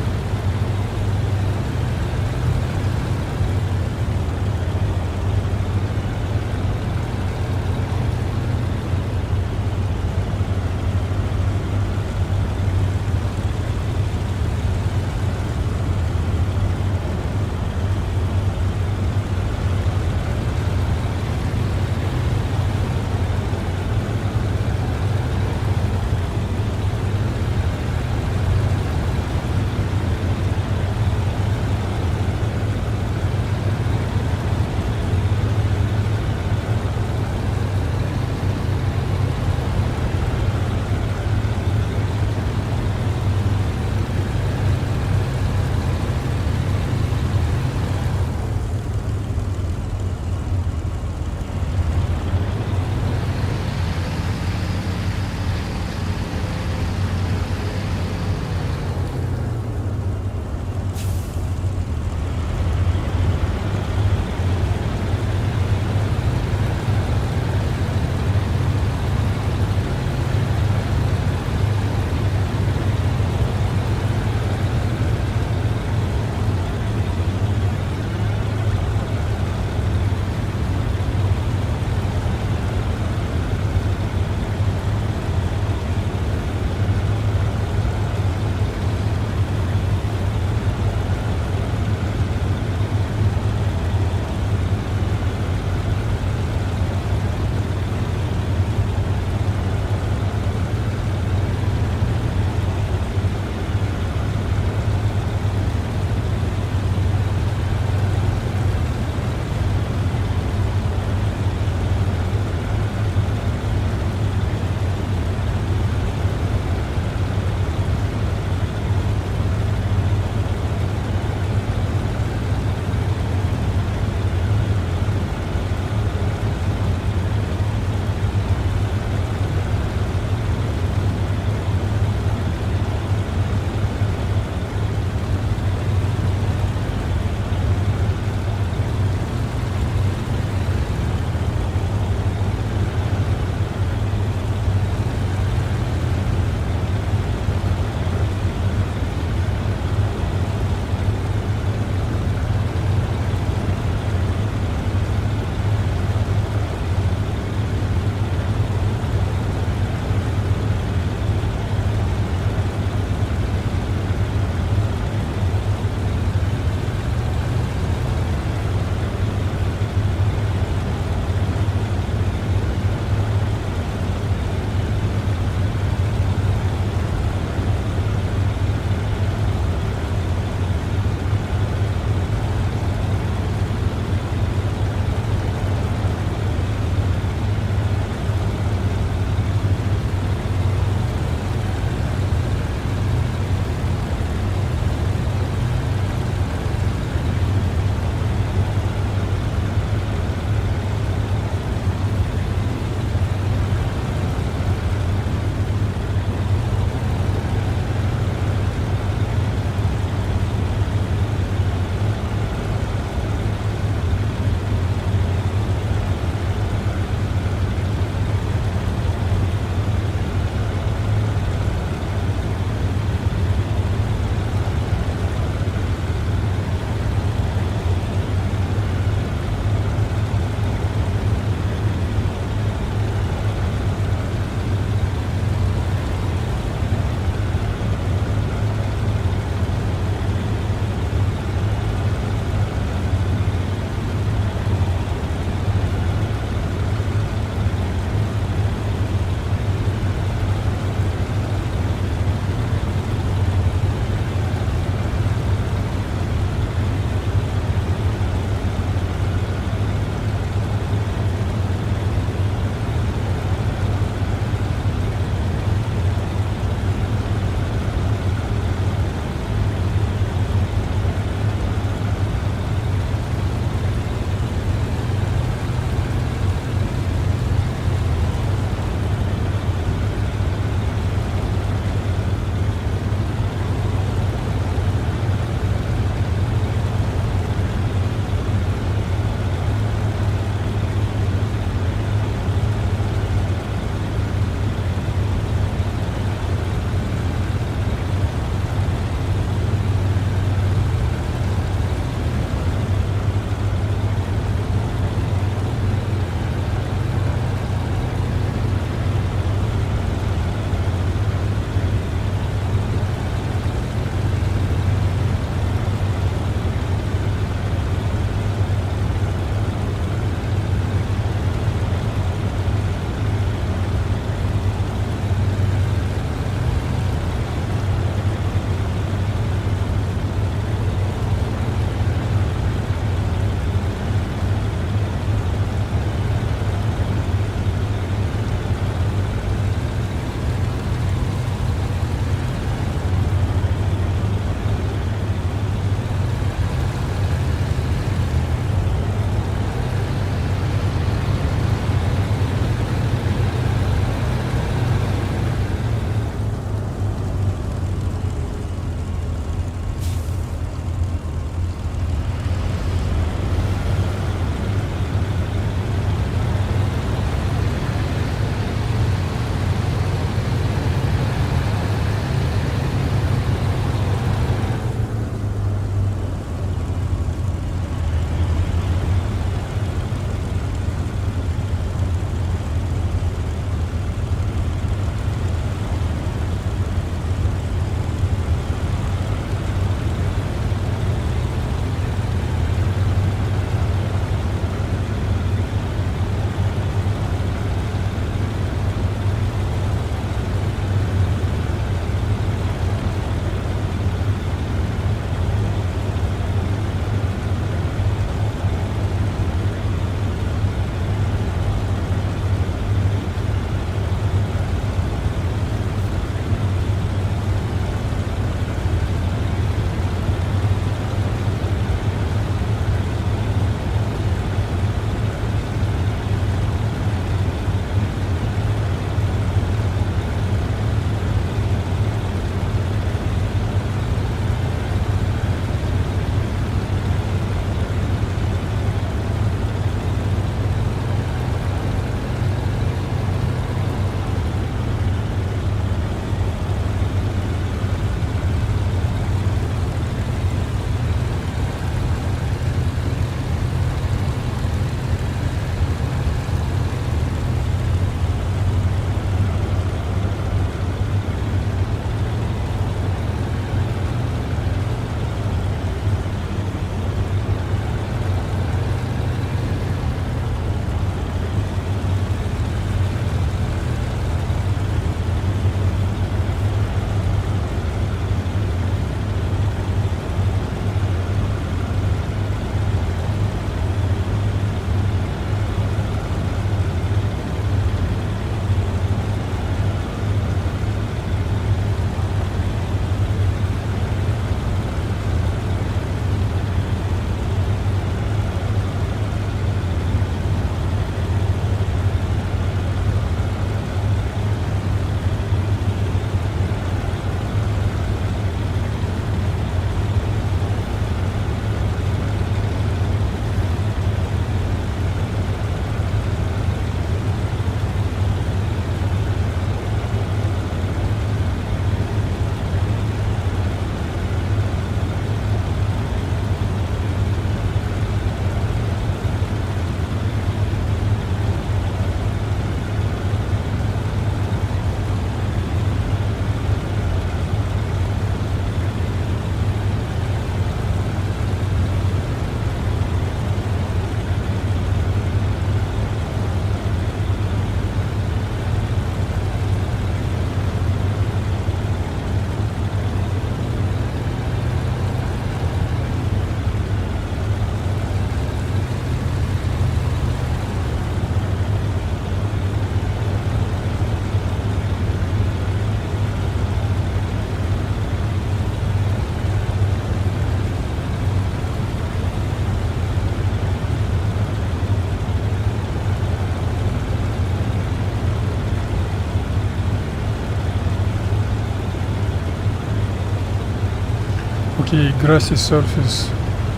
Speaker 1: Okay, grassy surface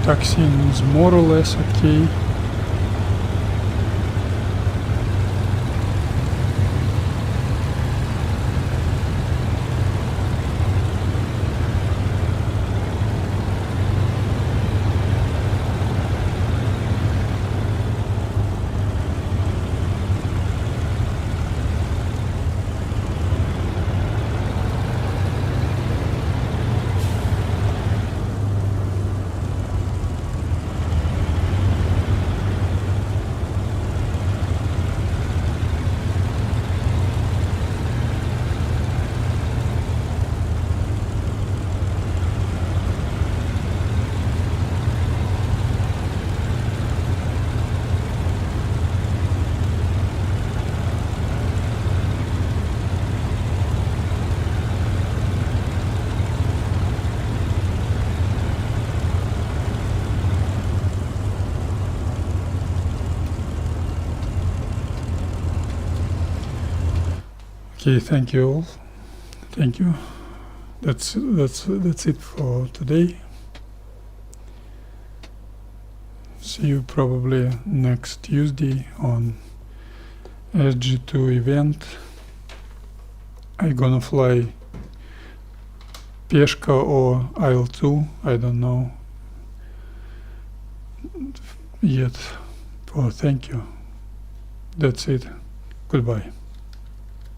Speaker 1: taxiing is more or less okay. Okay, thank you all. Thank you. That's it for today. See you probably next Tuesday on SG2 event. I'm gonna fly Peshka or Il-2. I don't know yet. Oh, thank you. That's it. Goodbye.